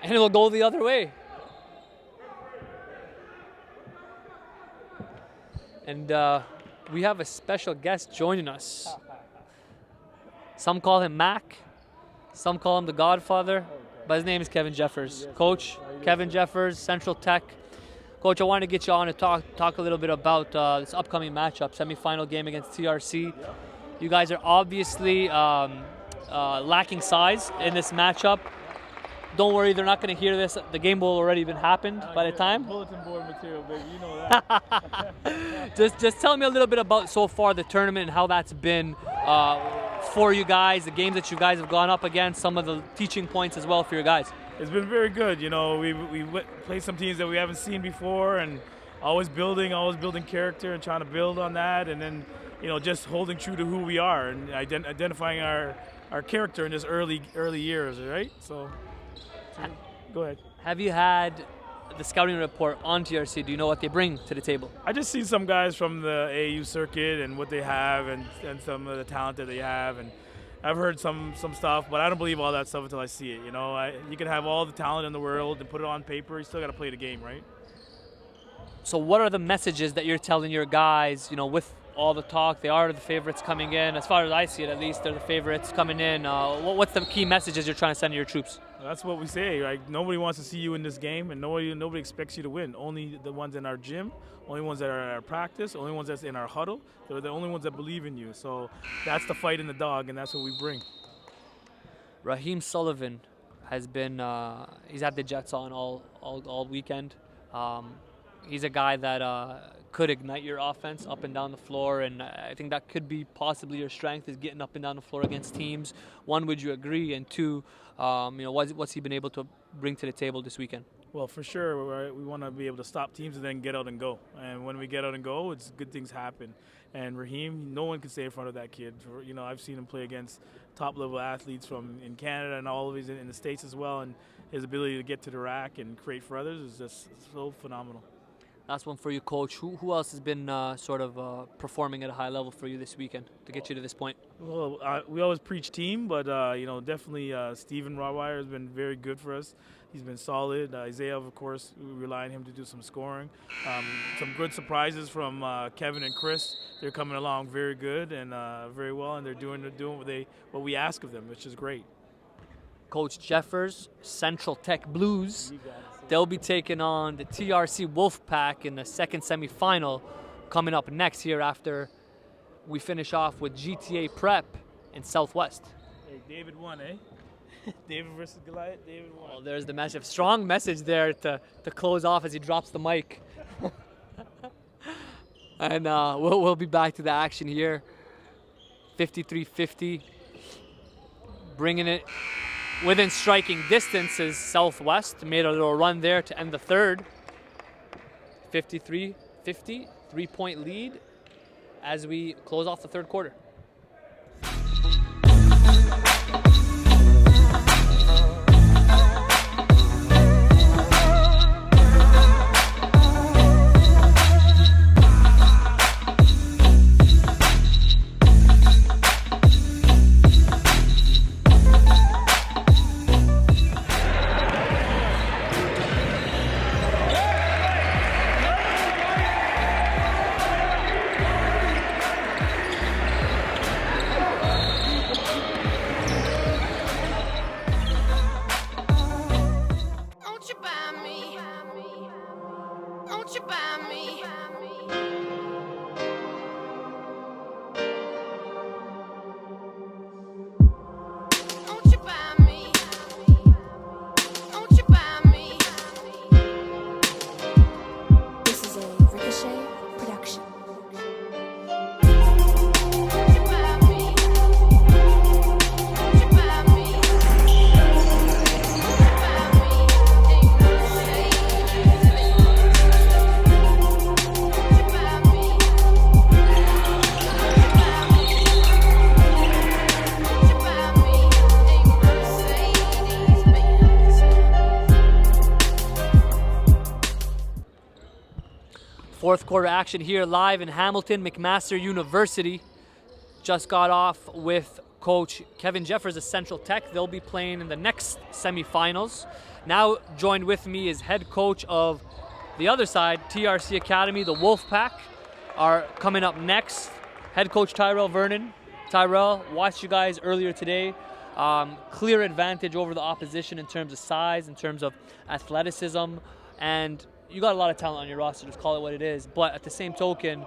Speaker 1: And it'll go the other way. And we have a special guest joining us. Some call him Mac, some call him the Godfather, but his name is Kevin Jeffers. Coach, Kevin Jeffers, Central Tech. Coach, I wanted to get you on to talk a little bit about this upcoming matchup, semifinal game against TRC. You guys are obviously lacking size in this matchup. Don't worry, they're not going to hear this. The game will already been happened by the time.
Speaker 7: Bulletin board material, baby. You know that.
Speaker 1: just tell me a little bit about so far the tournament and how that's been for you guys, the games that you guys have gone up against, some of the teaching points as well for your guys.
Speaker 7: It's been very good. You know, we played some teams that we haven't seen before, and always building character and trying to build on that, and then just holding true to who we are and identifying our character in this early years, right? So. Go ahead.
Speaker 1: Have you had the scouting report on TRC? Do you know what they bring to the table?
Speaker 7: I just see some guys from the AAU circuit and what they have and some of the talent that they have. And I've heard some stuff, but I don't believe all that stuff until I see it. You can have all the talent in the world and put it on paper. You still got to play the game, right?
Speaker 1: So what are the messages that you're telling your guys, with all the talk? They are the favorites coming in. As far as I see it, at least, they're the favorites coming in. What's the key messages you're trying to send to your troops?
Speaker 7: That's what we say. Like, nobody wants to see you in this game, and nobody expects you to win. Only the ones in our gym, only ones that are at our practice, only ones that's in our huddle. They're the only ones that believe in you. So that's the fight in the dog, and that's what we bring.
Speaker 1: Raheem Sullivan has been he's had the Jets on all weekend. he's a guy that could ignite your offense up and down the floor, and I think that could be possibly your strength, is getting up and down the floor against teams. One, would you agree? And two, what's he been able to bring to the table this weekend?
Speaker 7: Well, for sure, we want to be able to stop teams and then get out and go. And when we get out and go, it's good things happen. And Raheem, no one can stay in front of that kid. I've seen him play against top-level athletes from in Canada and all of these in the States as well. And his ability to get to the rack and create for others is just so phenomenal.
Speaker 1: Last one for you, Coach. Who else has been performing at a high level for you this weekend to get you to this point?
Speaker 7: Well, we always preach team, but definitely Steven Rawire has been very good for us. He's been solid. Isaiah, of course, we rely on him to do some scoring. Some good surprises from Kevin and Chris. They're coming along very good and very well, and they're doing what we ask of them, which is great.
Speaker 1: Coach Jeffers, Central Tech Blues. They'll be taking on the TRC Wolfpack in the second semifinal coming up next here after we finish off with GTA Prep in Southwest.
Speaker 7: Hey, David won, eh? David versus Goliath, David won.
Speaker 1: Well, there's the message. Strong message there to close off as he drops the mic. And we'll be back to the action here. 53-50. Bringing it within striking distance is Southwest. Made a little run there to end the third. 53-50, 3-point lead as we close off the third quarter. Fourth quarter action here live in Hamilton, McMaster University. Just got off with Coach Kevin Jeffers of Central Tech. They'll be playing in the next semifinals. Now joined with me is head coach of the other side, TRC Academy, the Wolfpack, are coming up next. Head coach Tyrell Vernon. Tyrell, watched you guys earlier today. Clear advantage over the opposition in terms of size, in terms of athleticism, and you got a lot of talent on your roster, just call it what it is. But at the same token,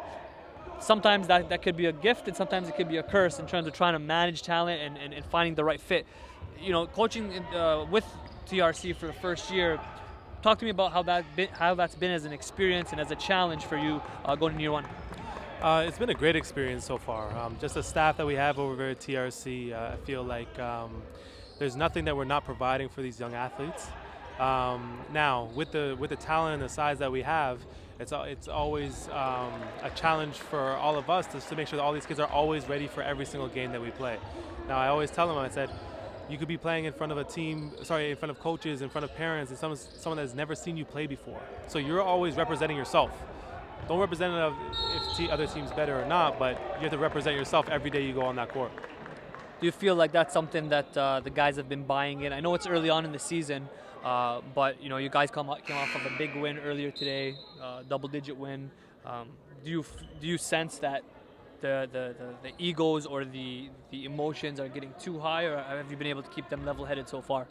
Speaker 1: sometimes that could be a gift and sometimes it could be a curse in terms of trying to manage talent and finding the right fit. Coaching with TRC for the first year, talk to me about how that's been as an experience and as a challenge for you going into year one.
Speaker 8: It's been a great experience so far. Just the staff that we have over there at TRC, I feel like there's nothing that we're not providing for these young athletes. Now, with the talent and the size that we have, it's always a challenge for all of us to make sure that all these kids are always ready for every single game that we play. Now, I always tell them, I said, you could be playing in front of in front of coaches, in front of parents, and someone that has never seen you play before. So you're always representing yourself. Don't represent it if other team's better or not, but you have to represent yourself every day you go on that court.
Speaker 1: Do you feel like that's something that the guys have been buying in? I know it's early on in the season, but you guys came off of a big win earlier today, double-digit win. Do you sense that the egos or the emotions are getting too high, or have you been able to keep them level-headed so far?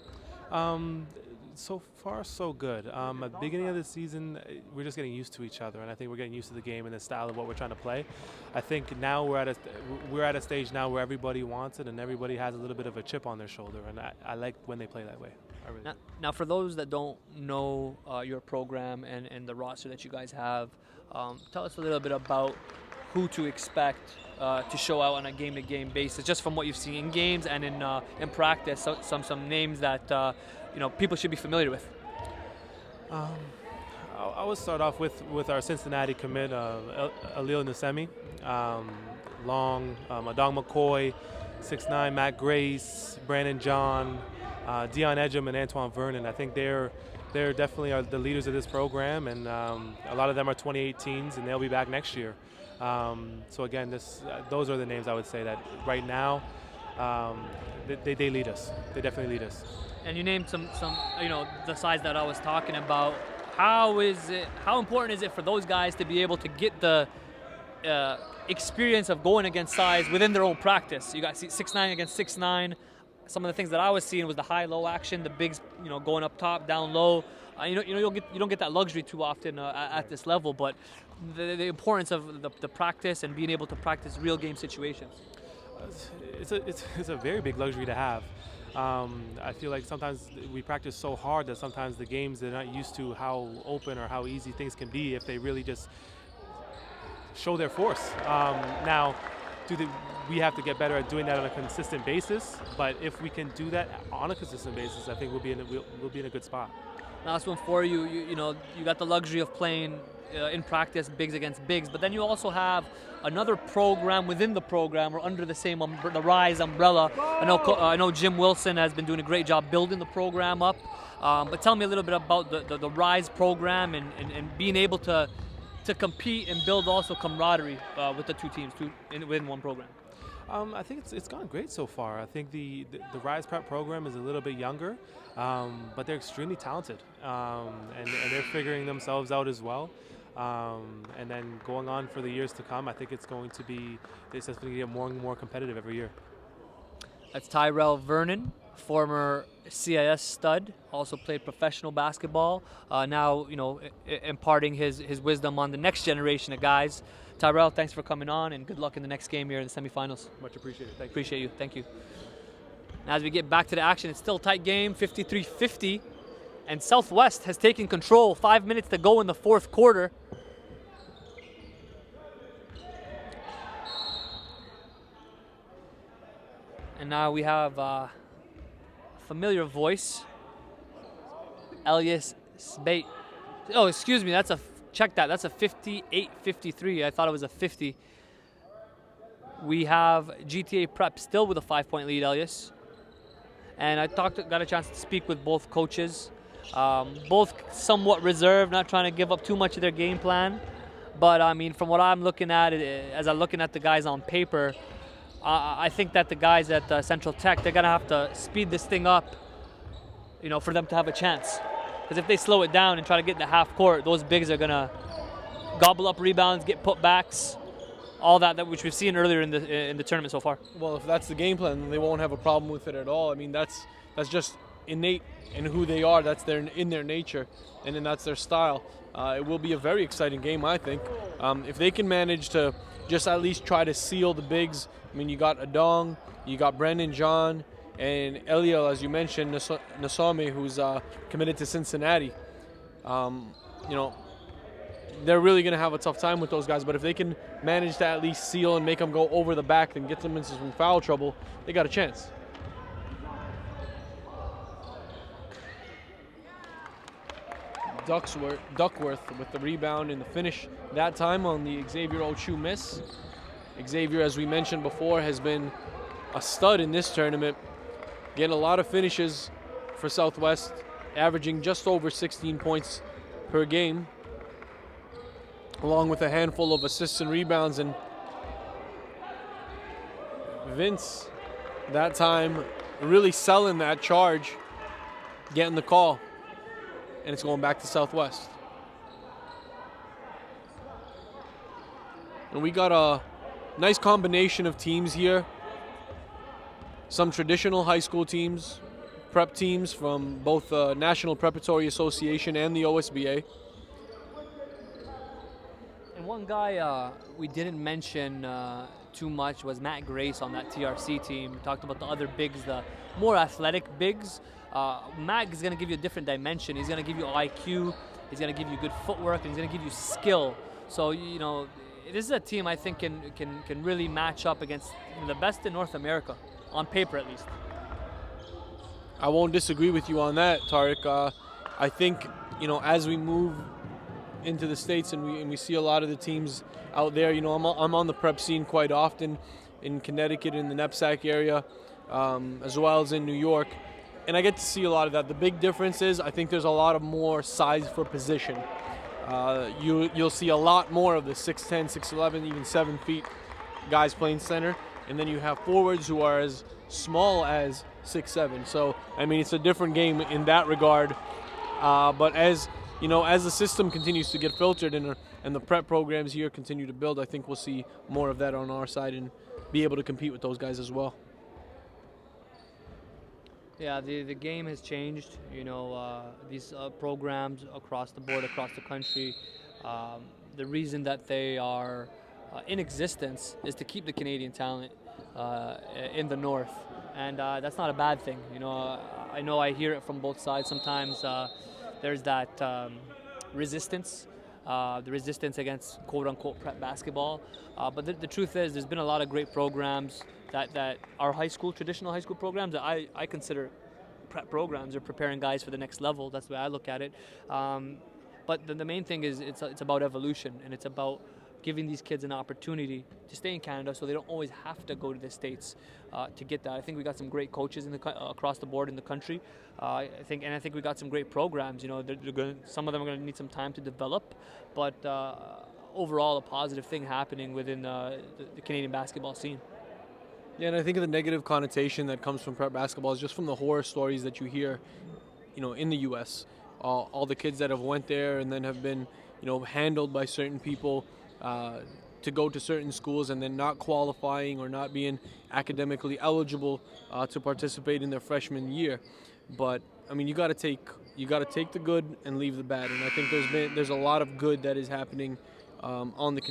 Speaker 8: So far, so good. At the beginning of the season, we're just getting used to each other, and I think we're getting used to the game and the style of what we're trying to play. I think now we're at a stage now where everybody wants it, and everybody has a little bit of a chip on their shoulder, and I like when they play that way. really do.
Speaker 1: Now, for those that don't know your program and the roster that you guys have, tell us a little bit about who to expect to show out on a game-to-game basis, just from what you've seen in games and in practice. So, some names that people should be familiar with.
Speaker 8: I would start off with our Cincinnati commit, Alil Nasemi, long, Adong McCoy, 6'9", Matt Grace, Brandon John, Dion Edgem, and Antoine Vernon. I think they're definitely are the leaders of this program, and a lot of them are 2018s, and they'll be back next year. So again, those are the names I would say that right now they lead us. They definitely lead us.
Speaker 1: And you named some the size that I was talking about. How important is it for those guys to be able to get the experience of going against size within their own practice? You got 6'9" against 6'9". Some of the things that I was seeing was the high-low action, the bigs, going up top, down low. You don't get that luxury too often at this level, but the importance of the practice and being able to practice real game situations.
Speaker 8: It's a very big luxury to have. I feel like sometimes we practice so hard that sometimes the games, they're not used to how open or how easy things can be if they really just show their force. Now, we have to get better at doing that on a consistent basis, but if we can do that on a consistent basis, I think we'll be in a good spot.
Speaker 1: Last one for you. You got the luxury of playing in practice bigs against bigs, but then you also have another program within the program or under the same the Rise umbrella. I know Jim Wilson has been doing a great job building the program up, but tell me a little bit about the Rise program and being able to compete and build also camaraderie with the two teams within one program.
Speaker 8: I think it's gone great so far. I think the Rise Prep program is a little bit younger, but they're extremely talented, and they're figuring themselves out as well. And then going on for the years to come, I think it's going to get more and more competitive every year.
Speaker 1: That's Tyrell Vernon, former CIS stud, also played professional basketball. Now, imparting his wisdom on the next generation of guys. Tyrell, thanks for coming on, and good luck in the next game here in the semifinals.
Speaker 8: Much appreciated. Thank you.
Speaker 1: Appreciate you. Thank you. Now, as we get back to the action, it's still a tight game, 53-50, and Southwest has taken control. 5 minutes to go in the fourth quarter. And now we have a familiar voice, Elias Spate. Oh, excuse me, that's a 58-53. I thought it was a 50. We have GTA Prep still with a 5-point lead, Elias. And I got a chance to speak with both coaches, both somewhat reserved, not trying to give up too much of their game plan. But I mean, from what I'm looking at, as I'm looking at the guys on paper, I think that the guys at Central Tech, they're gonna have to speed this thing up, for them to have a chance. Because if they slow it down and try to get in the half court, those bigs are gonna gobble up rebounds, get putbacks, all that which we've seen earlier in the tournament so far.
Speaker 2: Well, if that's the game plan, then they won't have a problem with it at all. I mean, that's just innate in who they are. That's in their nature, and then that's their style. It will be a very exciting game, I think. If they can manage to just at least try to seal the bigs. I mean, you got Adong, you got Brandon John, and Eliel, as you mentioned, Nasame, who's committed to Cincinnati. They're really going to have a tough time with those guys, but if they can manage to at least seal and make them go over the back and get them into some foul trouble, they got a chance. Duckworth with the rebound and the finish that time on the Xavier Ochu miss. Xavier, as we mentioned before, has been a stud in this tournament, getting a lot of finishes for Southwest, averaging just over 16 points per game, along with a handful of assists and rebounds. And Vince, that time, really selling that charge, getting the call, and it's going back to Southwest. And we got a nice combination of teams here. Some traditional high school teams, prep teams from both the National Preparatory Association and the OSBA.
Speaker 1: And one guy we didn't mention too much was Matt Grace on that TRC team. We talked about the other bigs, the more athletic bigs. Matt is going to give you a different dimension. He's going to give you IQ. He's going to give you good footwork, and he's going to give you skill. So, you know, this is a team I think can really match up against the best in North America, on paper at least.
Speaker 2: I won't disagree with you on that, Tariq. I think, you know, as we move into the States and we see a lot of the teams out there, you know, I'm on the prep scene quite often in Connecticut, in the NEPSAC area, as well as in New York, and I get to see a lot of that. The big difference is I think there's a lot of more size for position. You'll see a lot more of the 6'10", 6'11", even 7 feet guys playing center, and then you have forwards who are as small as 6'7". So I mean, it's a different game in that regard. But as you know, as the system continues to get filtered and the prep programs here continue to build, I think we'll see more of that on our side and be able to compete with those guys as well.
Speaker 1: Yeah, the game has changed. You know, these programs across the board, across the country, the reason that they are in existence is to keep the Canadian talent in the north, and that's not a bad thing. You know, I hear it from both sides. Sometimes there's that resistance, the resistance against quote-unquote prep basketball. But the truth is, there's been a lot of great programs that are traditional high school programs that I consider prep programs or preparing guys for the next level. That's the way I look at it. But the main thing is it's about evolution, and it's about giving these kids an opportunity to stay in Canada so they don't always have to go to the States to get that. I think we got some great coaches across the board in the country. I think we got some great programs. You know, some of them are going to need some time to develop, but overall a positive thing happening within the Canadian basketball scene.
Speaker 2: Yeah, and I think the negative connotation that comes from prep basketball is just from the horror stories that you hear, you know, in the U.S. All the kids that have went there and then have been, you know, handled by certain people to go to certain schools and then not qualifying or not being academically eligible to participate in their freshman year. But I mean, you got to take the good and leave the bad, and I think there's a lot of good that is happening on the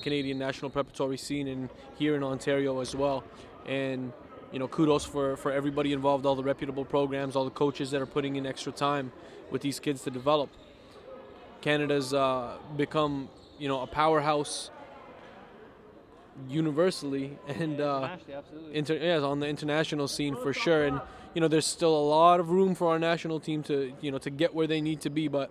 Speaker 2: Canadian national preparatory scene and here in Ontario as well. And you know, kudos for everybody involved, all the reputable programs, all the coaches that are putting in extra time with these kids to develop. Canada's become, you know, a powerhouse universally and on the international scene for sure. And you know, there's still a lot of room for our national team to, you know, to get where they need to be. But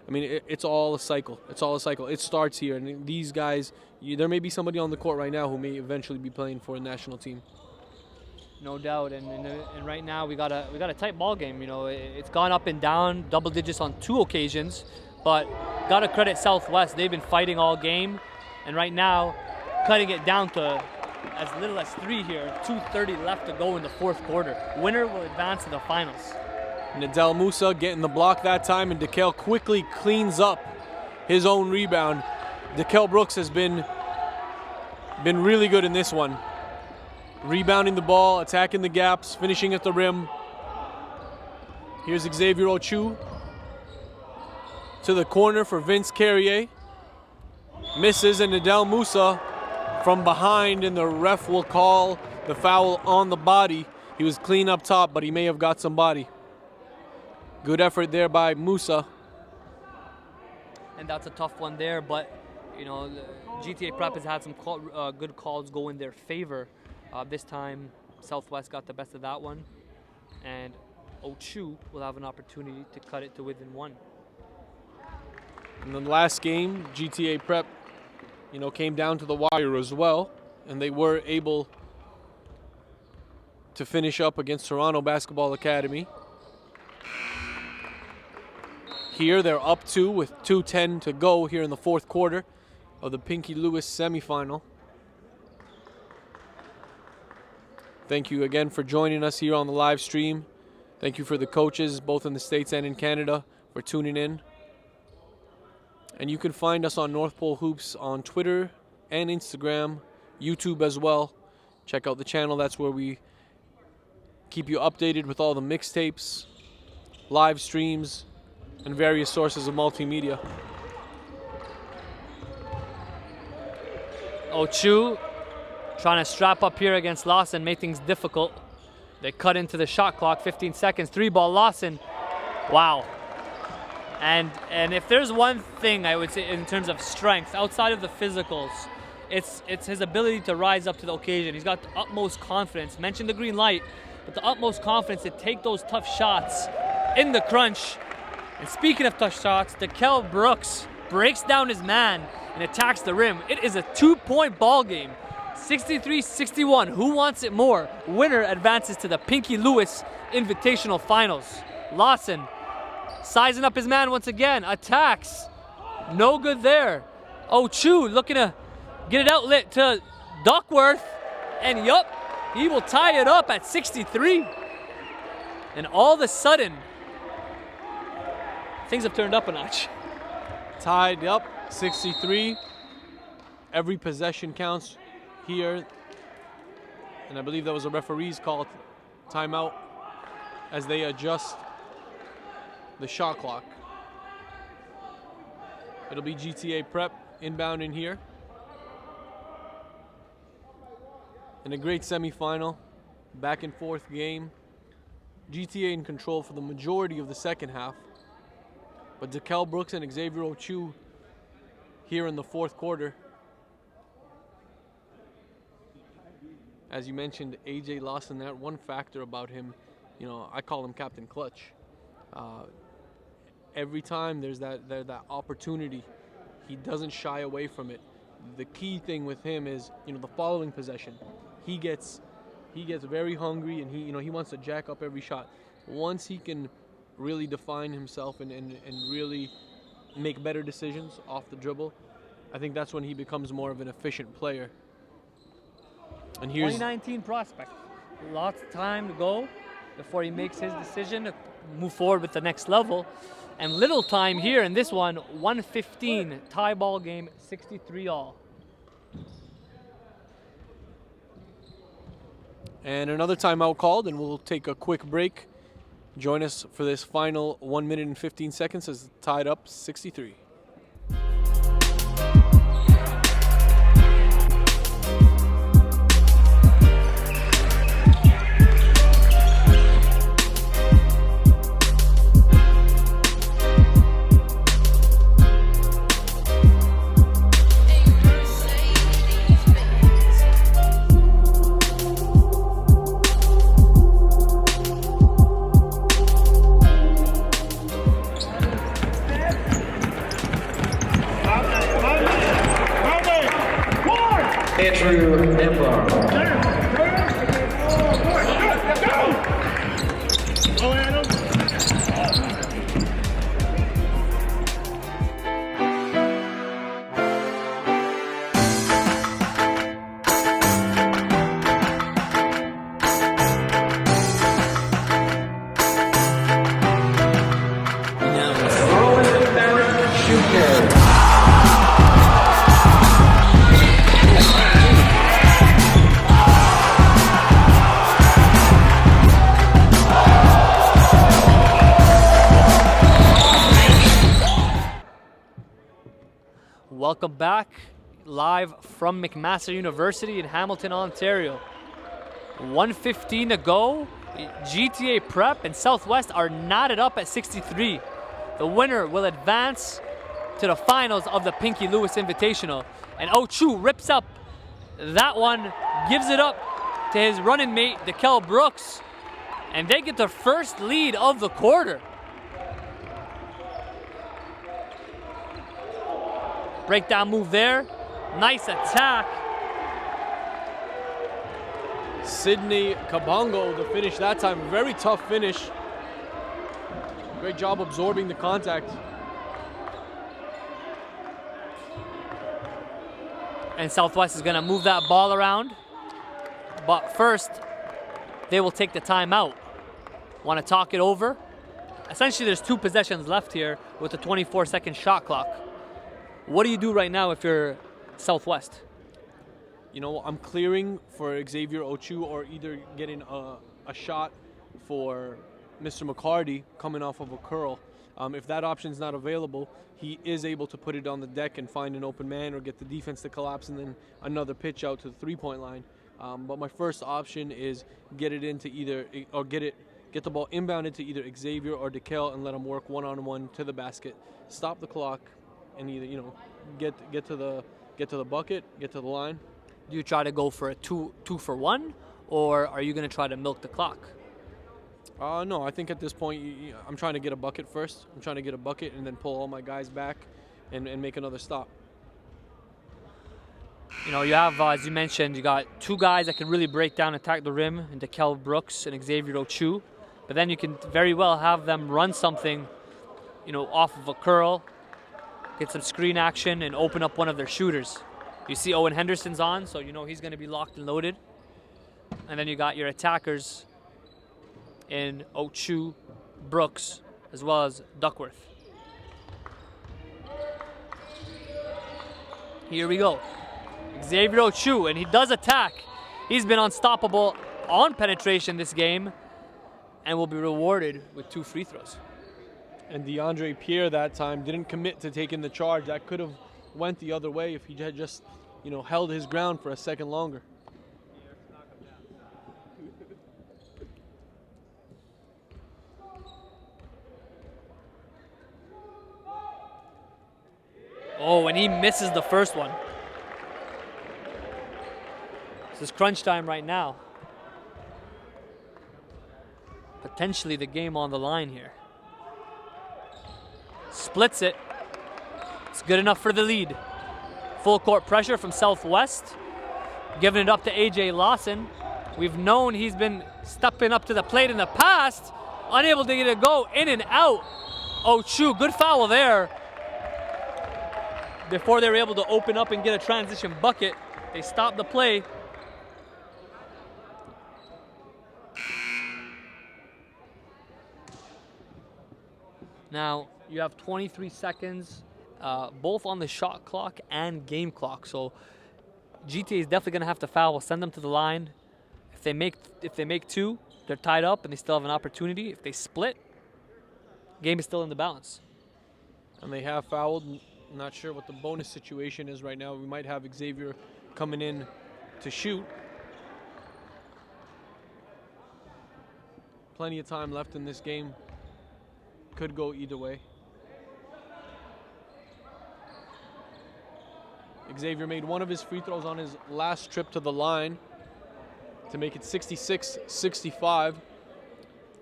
Speaker 2: I mean, it's all a cycle. It starts here, and these guys, there may be somebody on the court right now who may eventually be playing for a national team.
Speaker 1: No doubt, and right now we got a tight ball game. You know, it's gone up and down, double digits on 2 occasions, but gotta credit Southwest. They've been fighting all game, and right now, cutting it down to as little as 3 here. 2:30 left to go in the 4th quarter. Winner will advance to the finals.
Speaker 2: Nadel Musa getting the block that time, and DeKel quickly cleans up his own rebound. DeKel Brooks has been really good in this one. Rebounding the ball, attacking the gaps, finishing at the rim. Here's Xavier Ochu to the corner for Vince Carrier. Misses, and Nadel Musa from behind, and the ref will call the foul on the body. He was clean up top, but he may have got some body. Good effort there by Musa.
Speaker 1: And that's a tough one there, but you know, the GTA Prep has had some good calls go in their favor. This time, Southwest got the best of that one, and Ochu will have an opportunity to cut it to within 1.
Speaker 2: In the last game, GTA Prep, you know, came down to the wire as well, and they were able to finish up against Toronto Basketball Academy. Here they're up 2 with 2:10 to go here in the 4th quarter of the Pinky Lewis semifinal. Thank you again for joining us here on the live stream. Thank you for the coaches, both in the States and in Canada, for tuning in. And you can find us on North Pole Hoops on Twitter and Instagram, YouTube as well. Check out the channel. That's where we keep you updated with all the mixtapes, live streams, and various sources of multimedia.
Speaker 1: Ochu Trying to strap up here against Lawson, make things difficult. They cut into the shot clock, 15 seconds, 3-ball Lawson. Wow. And if there's one thing I would say in terms of strength, outside of the physicals, it's his ability to rise up to the occasion. He's got the utmost confidence. Mentioned the green light, but the utmost confidence to take those tough shots in the crunch. And speaking of tough shots, Dekel Brooks breaks down his man and attacks the rim. It is a 2-point ball game. 63-61. Who wants it more? Winner advances to the Pinky Lewis Invitational Finals. Lawson sizing up his man once again. Attacks. No good there. Chu looking to get it outlet to Duckworth. And yup, he will tie it up at 63. And all of a sudden, things have turned up a notch.
Speaker 2: Tied up, 63. Every possession counts here. And I believe that was a referee's call timeout as they adjust the shot clock. It'll be GTA Prep inbound in here. In a great semifinal, back and forth game. GTA in control for the majority of the second half. But Dekel Brooks and Xavier Ochu here in the fourth quarter. As you mentioned, AJ Lawson, that one factor about him, I call him Captain Clutch. Every time there's that opportunity, he doesn't shy away from it. The key thing with him is, the following possession. He gets very hungry and he wants to jack up every shot. Once he can really define himself and really make better decisions off the dribble, I think that's when he becomes more of an efficient player. And here's
Speaker 1: 2019 prospect. Lots of time to go before he makes his decision to move forward with the next level. And little time here in this one, 1:15 tie ball game, 63 all.
Speaker 2: And another timeout called, and we'll take a quick break. Join us for this final 1 minute and 15 seconds as tied up 63.
Speaker 1: Welcome back, live from McMaster University in Hamilton, Ontario. 1:15 to go. GTA Prep and Southwest are knotted up at 63. The winner will advance to the finals of the Pinky Lewis Invitational. And Ochu rips up that one, gives it up to his running mate, Dekel Brooks. And they get their first lead of the quarter. Breakdown move there. Nice attack.
Speaker 2: Sydney Kabongo, the finish that time. Very tough finish. Great job absorbing the contact.
Speaker 1: And Southwest is going to move that ball around. But first, they will take the timeout. Want to talk it over? Essentially, there's 2 possessions left here with a 24-second shot clock. What do you do right now if you're Southwest?
Speaker 2: I'm clearing for Xavier Ochu or either getting a shot for Mr. McCarty coming off of a curl. If that option's not available, he is able to put it on the deck and find an open man or get the defense to collapse and then another pitch out to the three-point line. But my first option is get it into either, or get the ball inbounded to either Xavier or DeKel and let him work one-on-one to the basket, stop the clock, and either get to the bucket, get to the line.
Speaker 1: Do you try to go for a two for one, or are you going to try to milk the clock?
Speaker 2: No, I think at this point I'm trying to get a bucket first. I'm trying to get a bucket and then pull all my guys back and make another stop.
Speaker 1: You have, as you mentioned, you got two guys that can really break down and attack the rim, and DeKel Brooks and Xavier Ochu. But then you can very well have them run something, off of a curl, get some screen action, and open up one of their shooters. You see Owen Henderson's on, so he's going to be locked and loaded. And then you got your attackers in Ochu, Brooks, as well as Duckworth. Here we go. Xavier Ochu, and he does attack. He's been unstoppable on penetration this game and will be rewarded with 2 free throws.
Speaker 2: And DeAndre Pierre that time didn't commit to taking the charge. That could have went the other way if he had just, held his ground for a second longer.
Speaker 1: Oh, and he misses the first one. This is crunch time right now. Potentially the game on the line here. Splits it. It's good enough for the lead. Full court pressure from Southwest. Giving it up to AJ Lawson. We've known he's been stepping up to the plate in the past. Unable to get it go in and out. Ochu, good foul there. Before they were able to open up and get a transition bucket, they stopped the play. Now, you have 23 seconds, both on the shot clock and game clock. So GTA is definitely going to have to foul. Send them to the line. If they make 2, they're tied up and they still have an opportunity. If they split, game is still in the balance.
Speaker 2: And they have fouled. I'm not sure what the bonus situation is right now. We might have Xavier coming in to shoot. Plenty of time left in this game. Could go either way. Xavier made one of his free throws on his last trip to the line to make it 66-65.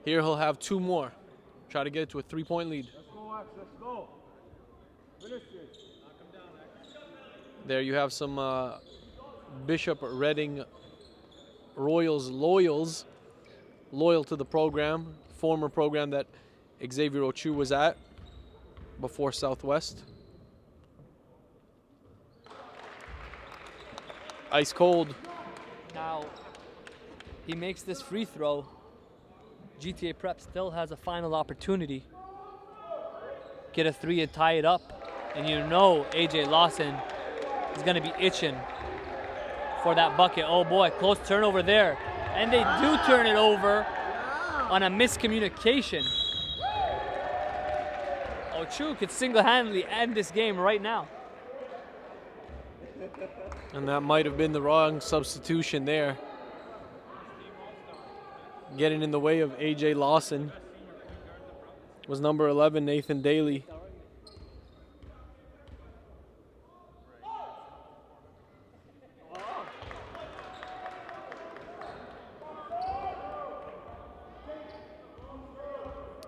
Speaker 2: Here he'll have 2 more. Try to get it to a 3-point lead.
Speaker 6: Let's go, Max. Let's go. Finish it.
Speaker 2: There you have some Bishop Reading Royals loyal to the program, former program that Xavier Ochu was at before Southwest. Ice cold.
Speaker 1: Now, he makes this free throw. GTA Prep still has a final opportunity. Get a 3 and tie it up. And AJ Lawson is going to be itching for that bucket. Oh boy, close turnover there. And they do turn it over on a miscommunication. Ochu could single-handedly end this game right now.
Speaker 2: And that might have been the wrong substitution there. Getting in the way of AJ Lawson was number 11, Nathan Daly.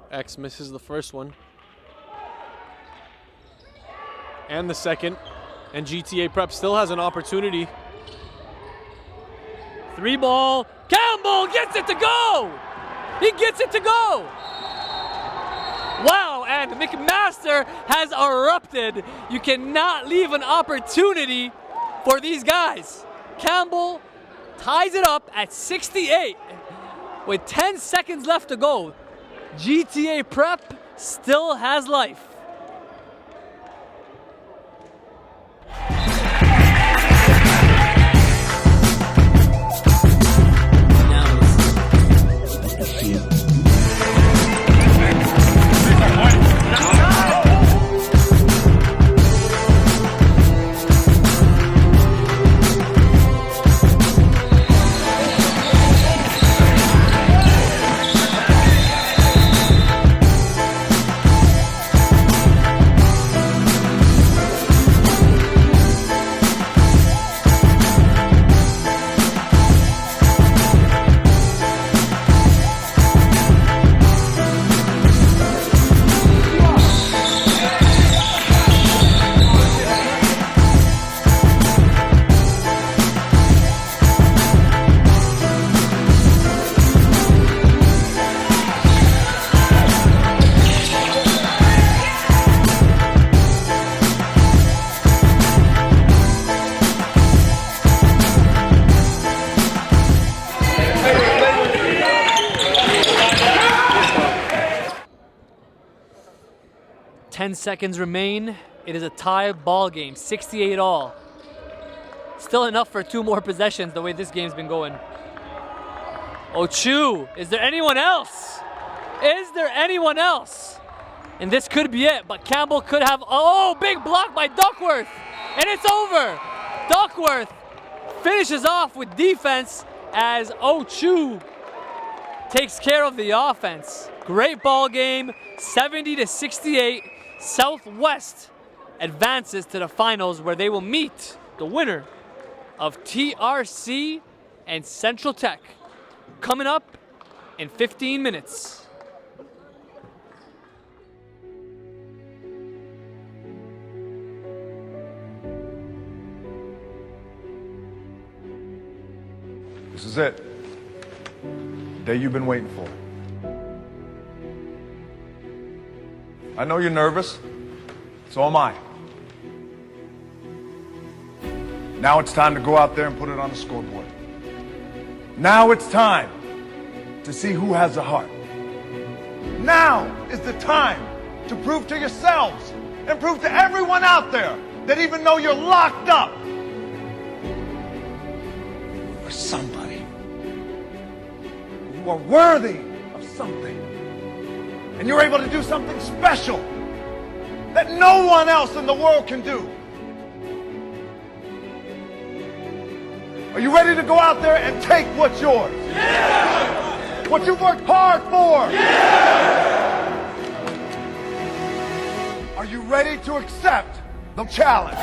Speaker 2: X misses the first one. And the second. And GTA Prep still has an opportunity.
Speaker 1: 3 ball. Campbell gets it to go! He gets it to go! Wow, and McMaster has erupted. You cannot leave an opportunity for these guys. Campbell ties it up at 68 with 10 seconds left to go. GTA Prep still has life. 10 seconds remain. It is a tie ball game, 68 all. Still enough for 2 more possessions the way this game's been going. Ochu, is there anyone else? Is there anyone else? And this could be it, but Campbell could have, oh, big block by Duckworth. And it's over. Duckworth finishes off with defense as Ochu takes care of the offense. Great ball game, 70-68. Southwest advances to the finals where they will meet the winner of TRC and Central Tech. Coming up in 15 minutes.
Speaker 3: This is it. The day you've been waiting for. I know you're nervous. So am I. Now it's time to go out there and put it on the scoreboard. Now it's time to see who has a heart. Now is the time to prove to yourselves and prove to everyone out there that even though you're locked up, you're somebody. You are worthy of something. And you're able to do something special that no one else in the world can do. Are you ready to go out there and take what's yours? Yeah! What you've worked hard for? Yeah! Are you ready to accept the challenge?